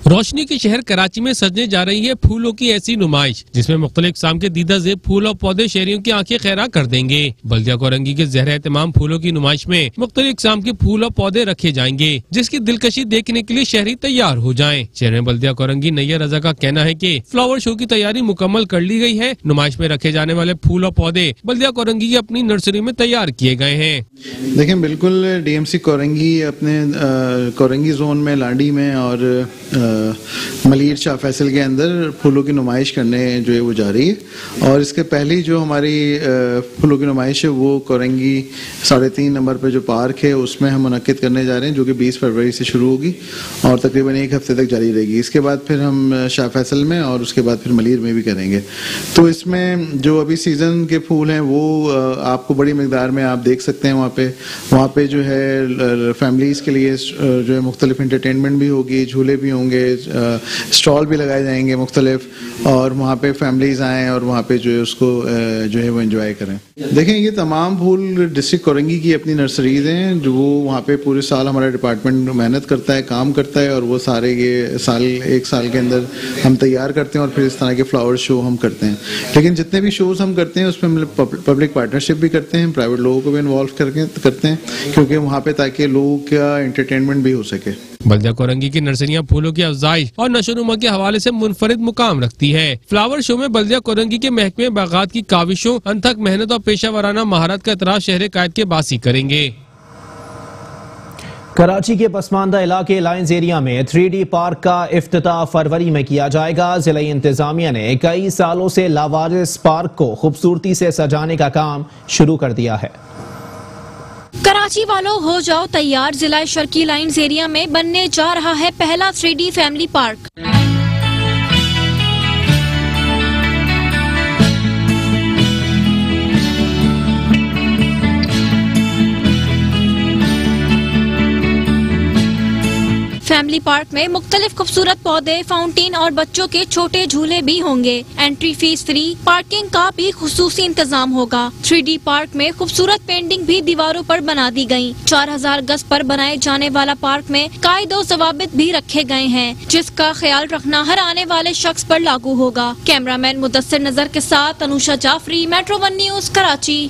रोशनी के शहर कराची में सजने जा रही है फूलों की ऐसी नुमाइश, जिसमें मुख्तलिफ किस्म के दीदा ज़ेब फूल और पौधे शहरियों की आंखें खैरा कर देंगे। बल्दिया कोरंगी के ज़हर एहतमाम फूलों की नुमाइश में मुख्तलिफ किस्म के फूल और पौधे रखे जाएंगे, जिसकी दिलकशी देखने के लिए शहरी तैयार हो जाएं। चेयरमैन बल्दिया कोरंगी नैयर रजा का कहना है कि फ्लावर शो की तैयारी मुकम्मल कर ली गई है। नुमाइश में रखे जाने वाले फूल और पौधे बल्दिया कोरंगी की अपनी नर्सरी में तैयार किए गए हैं। देखें, बिल्कुल DMC कोरंगी अपने कोरंगी जोन में, लाडी में और मलीर शाह फैसल के अंदर फूलों की नुमाइश करने जो है वो जा रही है। और इसके पहली जो हमारी फूलों की नुमाइश है वो कोरंगी 3.5 नंबर पे जो पार्क है उसमें हम मुनक्किद करने जा रहे हैं, जो कि 20 फरवरी से शुरू होगी और तकरीबन 1 हफ्ते तक जारी रहेगी। इसके बाद फिर हम शाह फैसल में और उसके बाद फिर मलीर में भी करेंगे। तो इसमें जो अभी सीज़न के फूल हैं वो आपको बड़ी मकदार में आप देख सकते हैं। वहाँ पे जो है फैमिलीज़ के लिए जो है मुख्तलिफ इंटरटेनमेंट भी होगी, झूले भी होंगे, स्टॉल भी लगाए जाएंगे मुख्तलिफ, और वहाँ पे फैमिलीज आएँ और वहाँ पे जो है उसको जो है वो एंजॉय करें। देखें, ये तमाम फूल डिस्ट्रिक्ट कोरंगी की अपनी नर्सरीज हैं, जो वो वहाँ पे पूरे साल हमारा डिपार्टमेंट मेहनत करता है, काम करता है, और वो सारे ये साल एक साल के अंदर हम तैयार करते हैं और फिर इस तरह के फ्लावर शो हम करते हैं। लेकिन जितने भी शोज़ हम करते हैं उसमें हम पब्लिक पार्टनरशिप भी करते हैं, प्राइवेट लोगों को भी इन्वॉल्व करते हैं, क्योंकि वहाँ पे ताकि लोगों का एंटरटेनमेंट भी हो सके। बल्दिया कोरंगी की नर्सरियां फूलों की अफजाइश और नशोनुमा के हवाले से मुनफरिद मुकाम रखती है। फ्लावर शो में बल्दिया कोरंगी के महकमे बागात की काविशों, अनथक मेहनत और पेशा वराना महारत का इतराज शहर कायद के बासी करेंगे। कराची के पसमानदा इलाके लाइंस एरिया में 3D पार्क का इफ्तिताह फरवरी में किया जाएगा। जिला इंतजामिया ने कई सालों से लावारिस पार्क को खूबसूरती से सजाने का काम शुरू कर दिया है। कराची वालों, हो जाओ तैयार, जिला शर्की लाइंस एरिया में बनने जा रहा है पहला 3D family park. Family park में मुख्तलिफ खूबसूरत पौधे, फाउंटेन और बच्चों के छोटे झूले भी होंगे। एंट्री फीस फ्री, पार्किंग का भी खुसूसी इंतजाम होगा। 3D पार्क में खूबसूरत पेंटिंग भी दीवारों पर बना दी गयी। 4000 गज पर बनाए जाने वाला पार्क में कायदे और ज़वाबित भी रखे गए हैं, जिसका ख्याल रखना हर आने वाले शख्स पर लागू होगा। कैमरामैन मुदस्सिर नजर के साथ Anusha Jafri, metro 1 news, Karachi.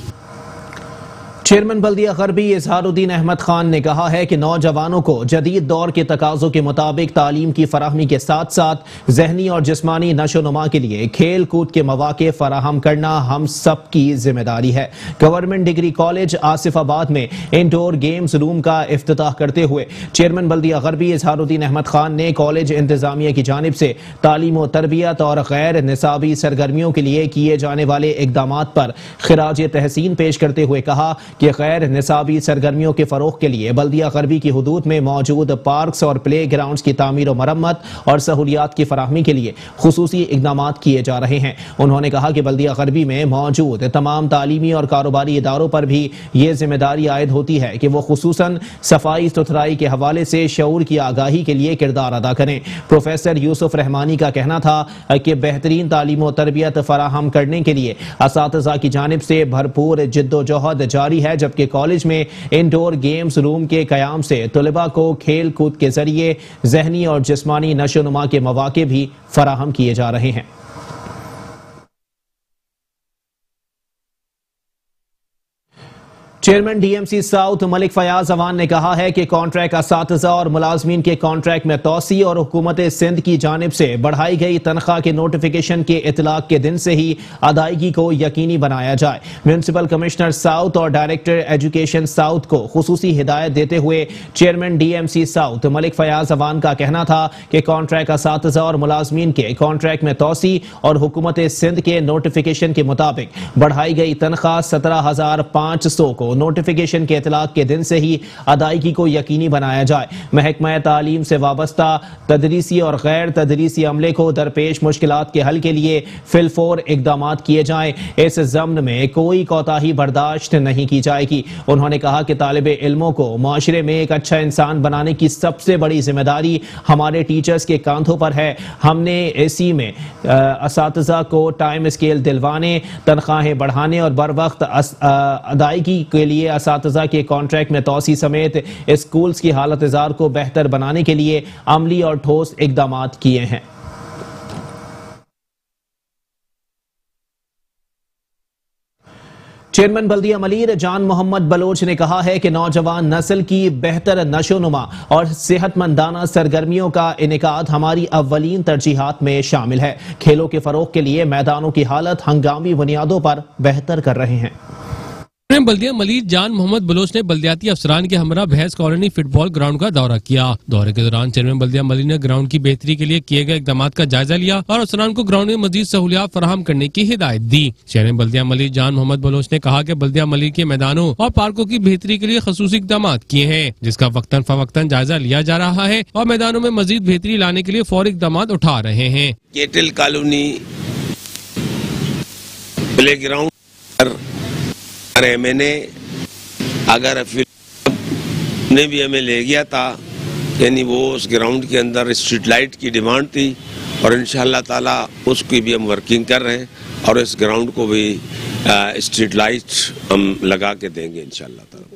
Chairman Baldia Gharbi Izharuddin Ahmed Khan ने कहा है कि नौजवानों को जदीद दौर के तकाज़ों के मुताबिक तालीम की फराहमी के साथ साथ जहनी और जिस्मानी नशोनुमा के लिए खेल कूद के मौके फराहम करना हम सब की जिम्मेदारी है। गवर्नमेंट डिग्री कॉलेज आसिफाबाद में इंडोर गेम्स रूम का इफ्तिताह करते हुए चेयरमैन बल्दिया गरबी इजहारुद्दीन अहमद खान ने कॉलेज इंतजामिया की जानिब से तालीम और तरबियत और गैर निसाबी सरगर्मियों के लिए किए जाने वाले इकदाम पर खिराज तहसीन पेश करते हुए कहा कि गैर निसाबी सरगर्मियों के फरोग के लिए बल्दिया गरबी की हुदूद में मौजूद पार्क्स और प्ले ग्राउंड्स की तामीर और मरम्मत और सहूलियात की फराहमी के लिए खुसूसी इकदाम किए जा रहे हैं। उन्होंने कहा कि बल्दिया गरबी में मौजूद तमाम तालीमी और कारोबारी इदारों पर भी ये जिम्मेदारी आयद होती है कि वो खुसूसन सफाई सुथराई के हवाले से शऊर की आगाही के लिए किरदार अदा करें। प्रोफेसर यूसुफ रहमानी का कहना था कि बेहतरीन तालीम और तरबियत फराहम करने के लिए असातिज़ा की जानिब से भरपूर जिद्दोजहद जारी है, जबकि कॉलेज में इंडोर गेम्स रूम के कयाम से तलबा को खेल कूद के जरिए जहनी और जिस्मानी नशोनुमा के मौके भी फराहम किए जा रहे हैं। Chairman DMC south Malik Fayaz Awan ने कहा है कि कॉन्ट्रैक्ट असातिज़ा और मुलाजमीन के कॉन्ट्रैक्ट में तोसी और हुकूमत सिंध की जानिब से बढ़ाई गई तनख्वाह के नोटिफिकेशन के इतलाक के दिन से ही अदायगी को यकीनी बनाया जाए। म्यूनसिपल कमिश्नर साउथ और डायरेक्टर एजुकेशन साउथ को खुसूसी हिदायत देते हुए chairman DMC south Malik Fayaz Awan का कहना था कि कॉन्ट्रैक्ट असातिज़ा और मुलाजमीन के कॉन्ट्रैक्ट में तोसी और हुकूमत सिंध के नोटिफिकेशन के मुताबिक बढ़ाई गई तनख्वाह 17,500 को नोटिफिकेशन के इतलाक के दिन से ही अदायगी को यकीनी बनाया जाए। महकमा तालीम से वाबस्ता तदरीसी और गैर तदरीसी अमले को दरपेश मुश्किलात के हल के लिए फिलफोर इकदाम किए जाएं। इस ज़म्न में कोई कोताही बर्दाश्त नहीं की जाएगी। उन्होंने कहा कि तालिबे इल्मों को माशरे में एक अच्छा इंसान बनाने की सबसे बड़ी जिम्मेदारी हमारे टीचर्स के कांधों पर है। हमने इसी में असातिज़ा को टाइम स्केल दिलवाने, तनख्वाहें बढ़ाने और बर वक्त अदायगी के लिए असातिज़ा के कॉन्ट्रैक्ट में तोसी समेत स्कूल्स की हालत इज़ार को बेहतर बनाने के लिए अमली और ठोस इकदाम किए हैं। चेयरमैन बल्दिया मलीर जान मोहम्मद बलोच ने कहा है कि नौजवान नस्ल की बेहतर नशोनुमा और सेहतमंदाना सरगर्मियों का इनेकाद हमारी अव्वलीन तरजीहात में शामिल है। खेलों के फरोग के लिए मैदानों की हालत हंगामी बुनियादों पर बेहतर कर रहे हैं। बल्दिया मलीर जान मोहम्मद बलोच ने बल्दियाती अफसरान के हमरा भैंस कॉलोनी फुटबॉल ग्राउंड का दौरा किया। दौरे के दौरान चेयरमैन बल्दिया मलीर ने ग्राउंड की बेहतरी के लिए किए गए इकदाम का जायजा लिया और अफसरान को ग्राउंड में मजीद सहूलियात फराहम करने की हिदायत दी। चेयरमैन बल्दिया मलीर जान मोहम्मद बलोच ने कहा कि बल्दिया मलीर के मैदानों और पार्कों की बेहतरी के लिए खसूसी इकदाम किए हैं, जिसका वक्तन फवक्तन जायजा लिया जा रहा है और मैदानों में मजीद बेहतरी लाने के लिए फौरी इकदाम उठा रहे हैं। केटल कॉलोनी प्ले ग्राउंड मैंने अगर ने भी हमें ले गया था यानी वो उस ग्राउंड के अंदर स्ट्रीट लाइट की डिमांड थी और इंशाअल्लाह ताला उसकी भी हम वर्किंग कर रहे हैं और इस ग्राउंड को भी स्ट्रीट लाइट हम लगा के देंगे इंशाअल्लाह ताला।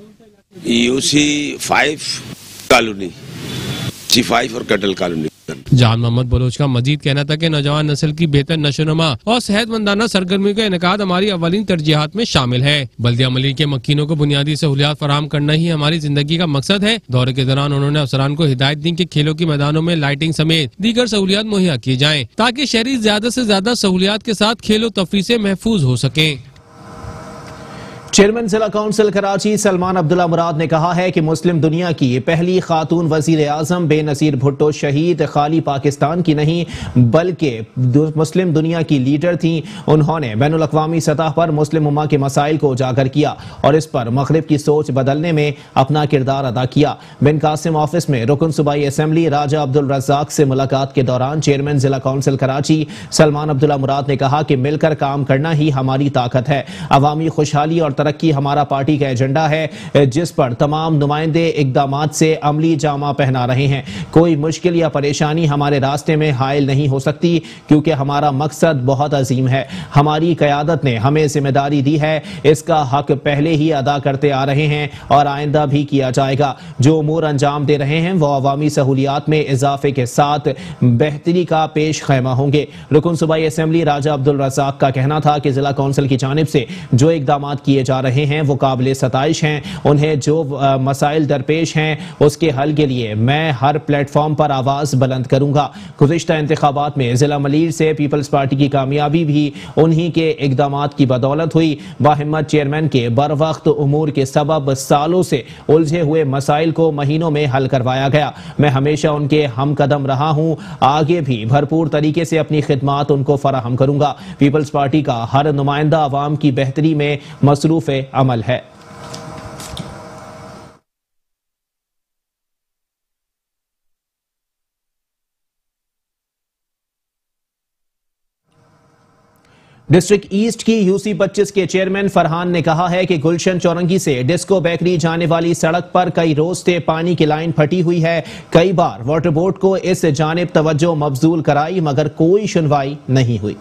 UC5 कॉलोनी, C5 और कटल कॉलोनी। जहान मोहम्मद बलोच का मजीद कहना था कि नौजवान नस्ल की बेहतर नशोनुमा और सेहतमंदाना सरगर्मी का इनेकाद हमारी अवलीन तरजीहात में शामिल है। बल्दिया मलिक के मक्कीनों को बुनियादी सहूलियात फराहम करना ही हमारी जिंदगी का मकसद है। दौरे के दौरान उन्होंने अफसरान को हिदायत दी कि खेलों के मैदानों में लाइटिंग समेत दीगर सहूलियात मुहैया की जाएं ताकि शहरी ज्यादा से ज्यादा सहूलियात के साथ खेलो तफरीह से महफूज हो सके। चेयरमैन जिला काउंसिल कराची सलमान अब्दुल्ला मुराद ने कहा है कि मुस्लिम दुनिया की पहली खातून वजीर आजम बेनजीर भुट्टो शहीद खाली पाकिस्तान की नहीं बल्कि मुस्लिम दुनिया की लीडर थी। उन्होंने बैनुल अक़वामी सतह पर मुस्लिम उम्मा के मसाइल को उजागर किया और इस पर मगरिब की सोच बदलने में अपना किरदार अदा किया। बिन कासिम ऑफिस में रुकन सूबाई असम्बली राजा अब्दुल रज़ाक से मुलाकात के दौरान चेयरमैन जिला काउंसिल कराची सलमान अब्दुल्ला मुराद ने कहा कि मिलकर काम करना ही हमारी ताकत है। अवामी खुशहाली और तरक्की हमारा पार्टी का एजेंडा है जिस पर तमाम नुमाइंदे इकदामात से अमली जामा पहना रहे हैं। कोई मुश्किल या परेशानी हमारे रास्ते में हायल नहीं हो सकती क्योंकि हमारा मकसद बहुत अजीम है। हमारी क़यादत ने हमें जिम्मेदारी दी है, इसका हक पहले ही अदा करते आ रहे हैं और आइंदा भी किया जाएगा। जो उमूर अंजाम दे रहे हैं वो अवामी सहूलियात में इजाफे के साथ बेहतरी का पेश खैमा होंगे। रुकन सूबाई असम्बली राजा अब्दुल रज़ाक का कहना था कि जिला काउंसिल की जानिब से जो इकदामात किए जा रहे हैं वो काबिल सताइश हैं। उन्हें जो मसाइल दरपेश हैं उसके हल के लिए मैं हर प्लेटफॉर्म पर आवाज बुलंद करूंगा। गुज़िश्ता इंतखाबात में जिला मलीर से पीपल्स पार्टी की कामयाबी भी उन्हीं के इकदामात की बदौलत हुई। बाहिम्मत चेयरमैन के बर वक्त उमूर के सबब सालों से उलझे हुए मसाइल को महीनों में हल करवाया गया। मैं हमेशा उनके हम कदम रहा हूं, आगे भी भरपूर तरीके से अपनी खिदमात उनको फराहम करूंगा। पीपल्स पार्टी का हर नुमाइंदा अवाम की बेहतरी में मसरूफ अमल है। डिस्ट्रिक्ट ईस्ट की UC25 के चेयरमैन फरहान ने कहा है कि गुलशन चौरंगी से डिस्को बेकरी जाने वाली सड़क पर कई रोज से पानी की लाइन फटी हुई है। कई बार वाटर बोर्ड को इस जानिब तवज्जो मबजूल कराई मगर कोई सुनवाई नहीं हुई।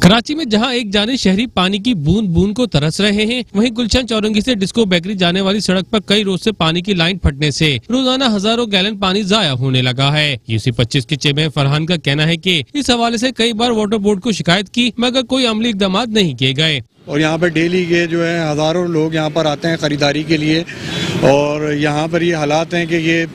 कराची में जहां एक जाने शहरी पानी की बूंद बूंद को तरस रहे हैं, वहीं गुलशन चौरंगी से डिस्को बेकरी जाने वाली सड़क पर कई रोज से पानी की लाइन फटने से रोजाना हजारों गैलन पानी जाया होने लगा है। UC25 के चेयरमैन फरहान का कहना है कि इस हवाले से कई बार वाटर बोर्ड को शिकायत की मगर कोई अमली इकदाम नहीं किए गए। और यहाँ पर डेली के जो है हजारों लोग यहाँ पर आते हैं खरीदारी के लिए और यहाँ पर ये हालात हैं कि ये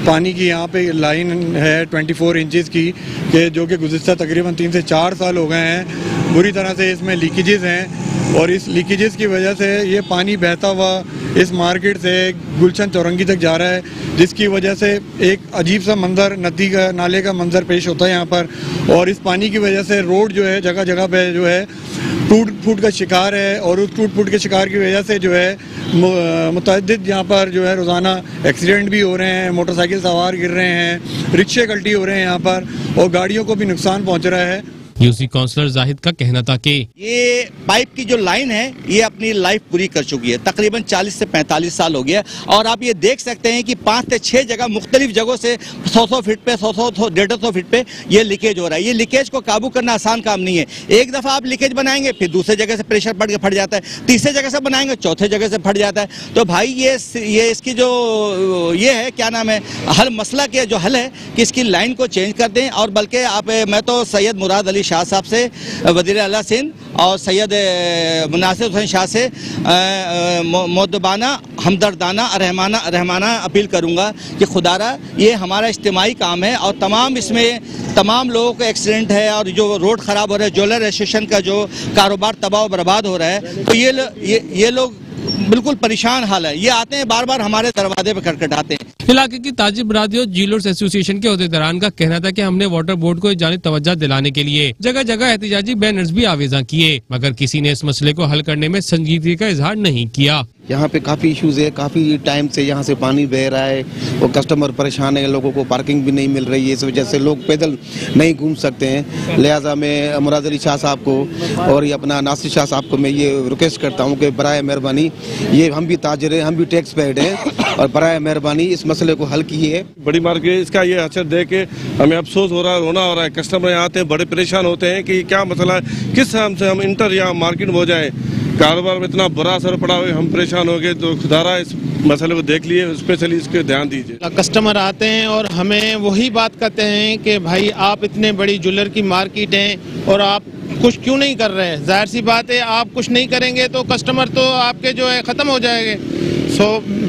पानी की यहाँ पे लाइन है 24 इंचेस की कि जो कि गुज़िश्ता तकरीबन 3 से 4 साल हो गए हैं। बुरी तरह से इसमें लीकेजेस हैं और इस लीकेजेस की वजह से ये पानी बहता हुआ इस मार्केट से गुलशन चौरंगी तक जा रहा है, जिसकी वजह से एक अजीब सा मंजर नदी का नाले का मंजर पेश होता है यहाँ पर। और इस पानी की वजह से रोड जो है जगह जगह पे जो है टूट फूट का शिकार है और उस टूट फूट के शिकार की वजह से जो है मुतअद्दिद यहाँ पर जो है रोज़ाना एक्सीडेंट भी हो रहे हैं, मोटरसाइकिल सवार गिर रहे हैं, रिक्शे गलती हो रहे हैं यहाँ पर और गाड़ियों को भी नुकसान पहुँच रहा है। UC काउंसलर जाहिद का कहना था कि ये पाइप की जो लाइन है ये अपनी लाइफ पूरी कर चुकी है, तकरीबन 40 से 45 साल हो गया और आप ये देख सकते हैं कि 5 से 6 जगह मुख्तलिफ जगहों से 100 फीट पे 100-150 फीट पे ये लीकेज हो रहा है। ये लीकेज को काबू करना आसान काम नहीं है। एक दफ़ा आप लीकेज बनाएंगे फिर दूसरे जगह से प्रेशर पड़ के फट जाता है, तीसरे जगह से बनाएंगे चौथे जगह से फट जाता है। तो भाई ये इसकी जो ये है क्या नाम है हल मसला के जो हल है कि इसकी लाइन को चेंज कर दें और बल्कि आप मैं तो सैयद मुराद अली शाह साहब से वज़ीर आला सिंध और सैयद मुनासिर हुसैन शाह से मुद्दबाना हमदर्दाना रहमाना अपील करूंगा कि खुदारा ये हमारा इज्तिमाई काम है और तमाम लोगों को एक्सीडेंट है और जो रोड ख़राब हो रहा है, ज्वेलर एसोसिएशन का जो कारोबार तबाह बर्बाद हो रहा है, तो ये लोग बिल्कुल परेशान हाल है। ये आते हैं बार बार हमारे दरवाजे पे खटखटाते हैं। इलाके की ताजिर बरादरी और जीलर्स एसोसिएशन के अहदेदारान का कहना था कि हमने वाटर बोर्ड को इस जानिब तवज्जो दिलाने के लिए जगह जगह एहतिजाजी बैनर्स भी आवेजा किए मगर किसी ने इस मसले को हल करने में संजीदगी का इजहार नहीं किया। यहाँ पे काफ़ी इश्यूज है, काफ़ी टाइम से यहाँ से पानी बह रहा है और कस्टमर परेशान है, लोगों को पार्किंग भी नहीं मिल रही है, इस वजह से लोग पैदल नहीं घूम सकते हैं। लिहाजा मैं मुराद अली शाह साहब को और ये अपना नासिर शाह साहब को मैं ये रिक्वेस्ट करता हूँ कि बराए मेहरबानी, ये हम भी ताजर हैं, हम भी टैक्स पेड हैं और बराए मेहरबानी इस मसले को हल कीजिए। बड़ी मार्केट इसका ये असर देख के हमें अफसोस हो रहा है, रोना हो रहा है। कस्टमर यहाँ आते हैं बड़े परेशान होते हैं कि क्या मसला है, किस हम से हम इंटर या मार्केट हो जाए, कारोबार में इतना बुरा असर पड़ा हुआ, हम परेशान हो गए। तो खुदारा इस मसले को देख लिए, स्पेशली इसके ध्यान दीजिए। कस्टमर आते हैं और हमें वही बात कहते हैं कि भाई आप इतने बड़ी ज्वेलर की मार्केट हैं और आप कुछ क्यों नहीं कर रहे हैं। जाहिर सी बात है, आप कुछ नहीं करेंगे तो कस्टमर तो आपके जो है ख़त्म हो जाएंगे। सो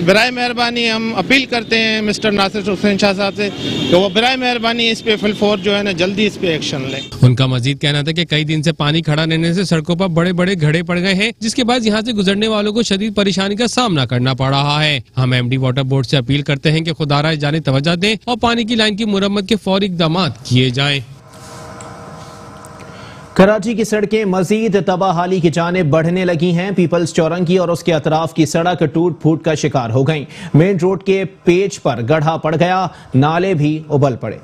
बराए मेहरबानी हम अपील करते हैं मिस्टर नासिर हुसैन शाह साहब से कि वो बराए मेहरबानी इस पे फुल फोर्स जो है ना जल्दी इस पे एक्शन लें। उनका मजीद कहना था कि कई दिन से पानी खड़ा रहने से सड़कों पर बड़े बड़े घड़े पड़ गए हैं, जिसके बाद यहाँ से गुजरने वालों को शदीद परेशानी का सामना करना पड़ रहा है। हम एमडी वाटर बोर्ड से अपील करते हैं कि खुदारा इस जानिब तवज्जो दें और पानी की लाइन की मुरम्मत के फौरी इक़दाम किए जाएं। कराची की सड़कें मजीद तबाहाली की जानिब बढ़ने लगी हैं। पीपल्स चौरंगी और उसके अतराफ की सड़क टूट फूट का शिकार हो गई। मेन रोड के पेच पर गड्ढा पड़ गया, नाले भी उबल पड़े।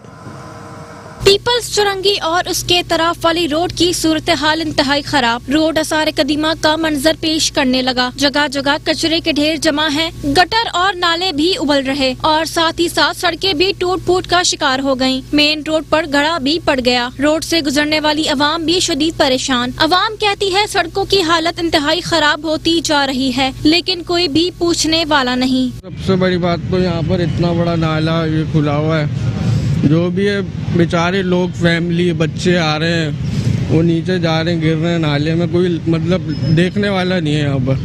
पीपल्स चौरंगी और उसके तरफ वाली रोड की सूरत हाल इंतहाई खराब। रोड आसार कदीमा का मंजर पेश करने लगा। जगह जगह कचरे के ढेर जमा हैं, गटर और नाले भी उबल रहे और साथ ही साथ सड़कें भी टूट फूट का शिकार हो गयीं। मेन रोड पर गड़ा भी पड़ गया। रोड से गुजरने वाली अवाम भी शदीद परेशान। अवाम कहती है सड़कों की हालत इंतहाई खराब होती जा रही है, लेकिन कोई भी पूछने वाला नहीं। सबसे बड़ी बात तो यहाँ पर इतना बड़ा नाला ये खुला हुआ है, जो भी है बेचारे लोग, फैमिली, बच्चे आ रहे हैं, वो नीचे जा रहे हैं, गिर रहे हैं नाले में, कोई मतलब देखने वाला नहीं है। यहाँ पर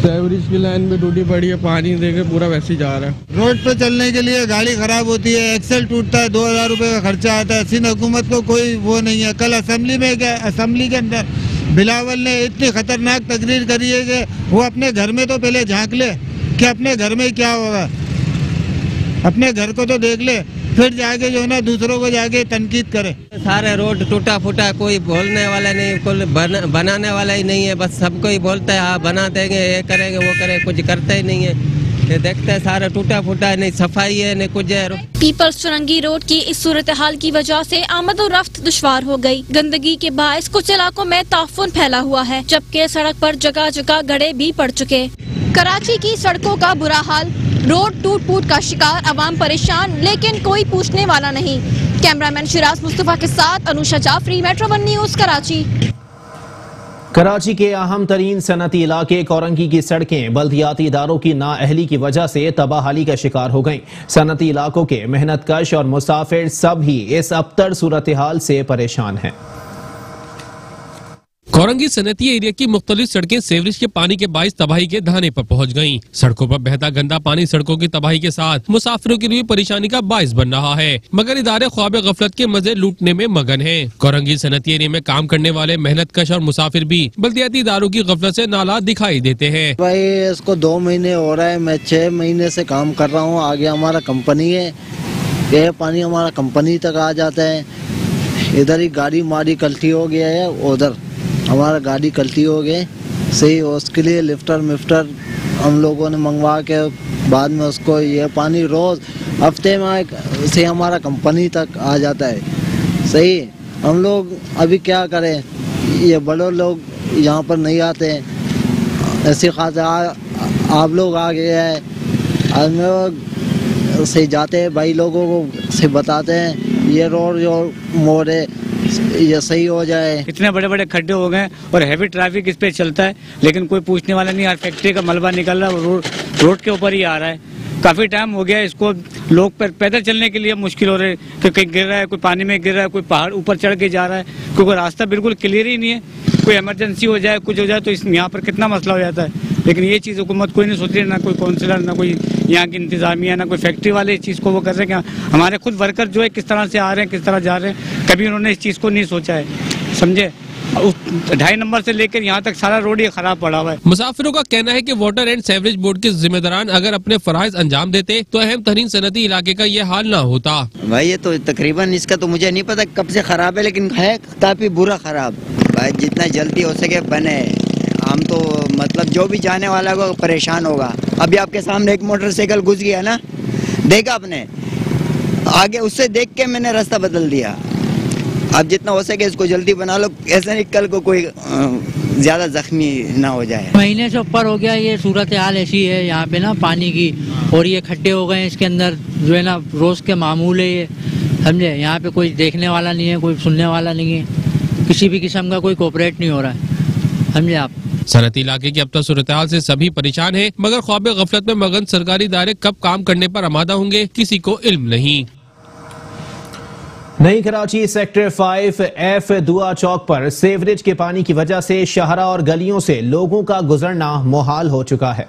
सेवरेज की लाइन में टूटी पड़ी है, पानी देके पूरा वैसे ही जा रहा है। रोड पे चलने के लिए गाड़ी खराब होती है, एक्सेल टूटता है, 2000 रुपए का खर्चा आता है। सिंध हुकूमत को कोई वो नहीं है। कल असेंबली में गए, असेंबली के अंदर बिलावल ने इतनी खतरनाक तकरीर करी है कि वो अपने घर में तो पहले झांक ले कि अपने घर में क्या होगा, अपने घर को तो देख ले, फिर जाके जो है ना दूसरों को जाके तनकीद करे। सारे रोड टूटा फूटा, कोई बोलने वाला नहीं, कोई बनाने वाला ही नहीं है। बस सबको ही बोलता है हाँ बना देंगे, ये करेंगे, वो करेंगे, कुछ करते ही नहीं है। ये देखते हैं सारा टूटा फूटा है, नहीं सफाई है, नहीं कुछ है। पीपल्स चौरंगी रोड की इस सूरत हाल की वजह से आमद और रफ्त दुश्वार हो गई। गंदगी के बायस कुछ इलाकों में ताफुन फैला हुआ है, जबकि सड़क पर जगह जगह गड्ढे भी पड़ चुके। कराची की सड़कों का बुरा हाल, रोड टूट फूट का शिकार, अवाम परेशान, लेकिन कोई पूछने वाला नहीं। कैमरामैन शिराज मुस्तफा के साथ अनुषा जाफरी, मेट्रो 1 न्यूज़, कराची। कराची के अहम तरीन सनती इलाके कोरंगी की सड़कें बल्दियाती इदारों की नाअहली की वजह से तबाहाली का शिकार हो गईं। सनती इलाकों के मेहनतकश और मुसाफिर सब ही इस अबतर सूरत हाल से परेशान हैं। कोरंगी सनती एरिया की मुख्तलिफ सड़कें सीवरेज के पानी के बाइस तबाही के धाने पर पहुंच गईं। सड़कों पर बहता गंदा पानी सड़कों की तबाही के साथ मुसाफिरों के लिए परेशानी का बाइस बन रहा है, मगर इदारे ख्वाब गफलत के मजे लूटने में मगन हैं। कोरंगी सनती एरिया में काम करने वाले मेहनतकश और मुसाफिर भी बल्दियाती इदारों की गफलत से नाला दिखाई देते हैं। भाई इसको 2 महीने हो रहा है, मैं 6 महीने से काम कर रहा हूँ। आगे हमारा कंपनी है, ये पानी हमारा कंपनी तक आ जाता है। इधर ही गाड़ी मारी कल्टी हो गया है, उधर हमारा गाड़ी कल्टी हो गई सही। उसके लिए लिफ्टर मिफ्टर हम लोगों ने मंगवा के बाद में उसको ये पानी रोज हफ्ते में से हमारा कंपनी तक आ जाता है सही। हम लोग अभी क्या करें, ये बड़े लोग यहाँ पर नहीं आते हैं, ऐसी खास आप लोग आ गए हैं, हम लोग से जाते हैं, भाई लोगों को से बताते हैं ये रोड जो मोड़ है ये सही हो जाए। इतने बड़े बड़े खड्डे हो गए और हैवी ट्रैफिक इस पे चलता है, लेकिन कोई पूछने वाला नहीं। यार फैक्ट्री का मलबा निकल रहा है, रोड के ऊपर ही आ रहा है। काफी टाइम हो गया इसको, लोग पैदल चलने के लिए मुश्किल हो रहे हैं कि कहीं गिर रहा है, कोई पानी में गिर रहा है, कोई पहाड़ ऊपर चढ़ के जा रहा है, क्योंकि रास्ता बिल्कुल क्लियर ही नहीं है। कोई इमरजेंसी हो जाए, कुछ हो जाए तो यहाँ पर कितना मसला हो जाता है। लेकिन ये चीज़ हुकूमत कोई नहीं सोच रही, ना कोई काउंसिलर, ना कोई यहाँ की इंतजामिया, ना कोई फैक्ट्री वाले इस चीज़ को वो कर रहे हैं कि हमारे खुद वर्कर जो है किस तरह से आ रहे हैं, किस तरह जा रहे हैं। कभी उन्होंने इस चीज़ को नहीं सोचा है, समझे। 2.5 नंबर से लेकर यहाँ तक सारा रोड ये खराब पड़ा हुआ है। मुसाफिरों का कहना है कि वाटर एंड सीवरेज बोर्ड के जिम्मेदारान अगर अपने फराइज अंजाम देते तो अहम तरीन सनती इलाके का ये हाल ना होता। भाई ये तो तकरीबन इसका तो मुझे नहीं पता कब से खराब है, लेकिन है काफी बुरा खराब। भाई जितना जल्दी हो सके बने, हम तो मतलब जो भी जाने वाला को परेशान होगा। अभी आपके सामने एक मोटरसाइकिल घुस गया ना, देखा आपने, आगे उससे देख के मैंने रास्ता बदल दिया। अब जितना हो सके इसको जल्दी बना लो, ऐसा नहीं कल को कोई ज्यादा जख्मी ना हो जाए। महीने से ऊपर हो गया, ये सूरत हाल ऐसी है यहाँ पे ना पानी की, और ये खड्डे हो गए इसके अंदर, जो है ना रोज के मामूल है ये, समझे। यहाँ पे कोई देखने वाला नहीं है, कोई सुनने वाला नहीं है, किसी भी किस्म का कोई कोऑपरेट नहीं हो रहा है, समझे आप। सरहदी इलाके की अब तक सूरत हाल से सभी परेशान हैं, मगर ख्वाब गफलत में मगन सरकारी इदारे कब काम करने पर आमादा होंगे किसी को इल्म नहीं। नई कराची सेक्टर 5F दुआ चौक पर सेवरेज के पानी की वजह से शाहरा और गलियों से लोगों का गुजरना मुहाल हो चुका है।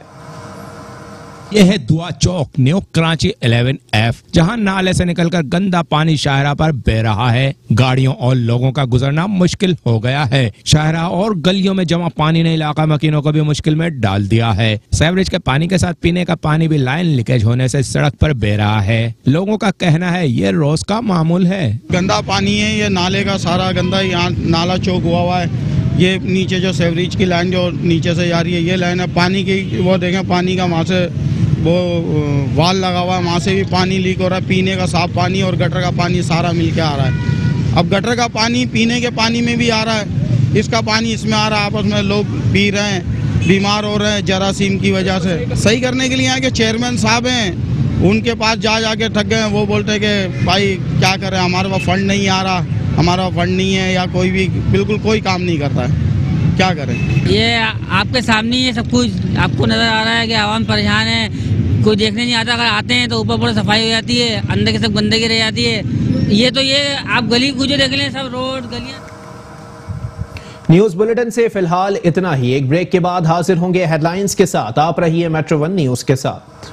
यह है दुआ चौक, न्यू कराची 11F, जहां नाले से निकलकर गंदा पानी शाहरा पर बह रहा है। गाड़ियों और लोगों का गुजरना मुश्किल हो गया है। शाहरा और गलियों में जमा पानी ने इलाका मकीनों को भी मुश्किल में डाल दिया है। सेवरेज के पानी के साथ पीने का पानी भी लाइन लीकेज होने से सड़क पर बह रहा है। लोगों का कहना है ये रोज का मामूल है। गंदा पानी है, ये नाले का सारा गंदा, यहाँ नाला चौक हुआ है। ये नीचे जो सेवरेज की लाइन जो नीचे से जा रही है, ये लाइन है पानी की, वो देखें पानी का वहाँ से वो वाल लगा हुआ है, वहाँ से भी पानी लीक हो रहा है। पीने का साफ पानी और गटर का पानी सारा मिलके आ रहा है। अब गटर का पानी पीने के पानी में भी आ रहा है, इसका पानी इसमें आ रहा है, आपस में लोग पी रहे हैं, बीमार हो रहे हैं जरासीम की वजह से। सही करने के लिए यहाँ के चेयरमैन साहब हैं, उनके पास जाके थक गए। वो बोलते हैं कि भाई क्या करें, हमारे पास फंड नहीं आ रहा, हमारा फंड नहीं है, या कोई भी बिल्कुल कोई काम नहीं करता है, क्या करें। ये आपके सामने ये सब कुछ आपको नजर आ रहा है कि आवाम परेशान है, कोई देखने नहीं आता। अगर आते हैं तो ऊपर पूरा सफाई हो जाती है, अंदर की सब गंदगी रह जाती है। ये तो ये आप गली कुछ देख लें, सब रोड गलियां। न्यूज बुलेटिन से फिलहाल इतना ही। एक ब्रेक के बाद हाजिर होंगे हेडलाइंस के साथ। आप रहिए मेट्रो 1 न्यूज के साथ।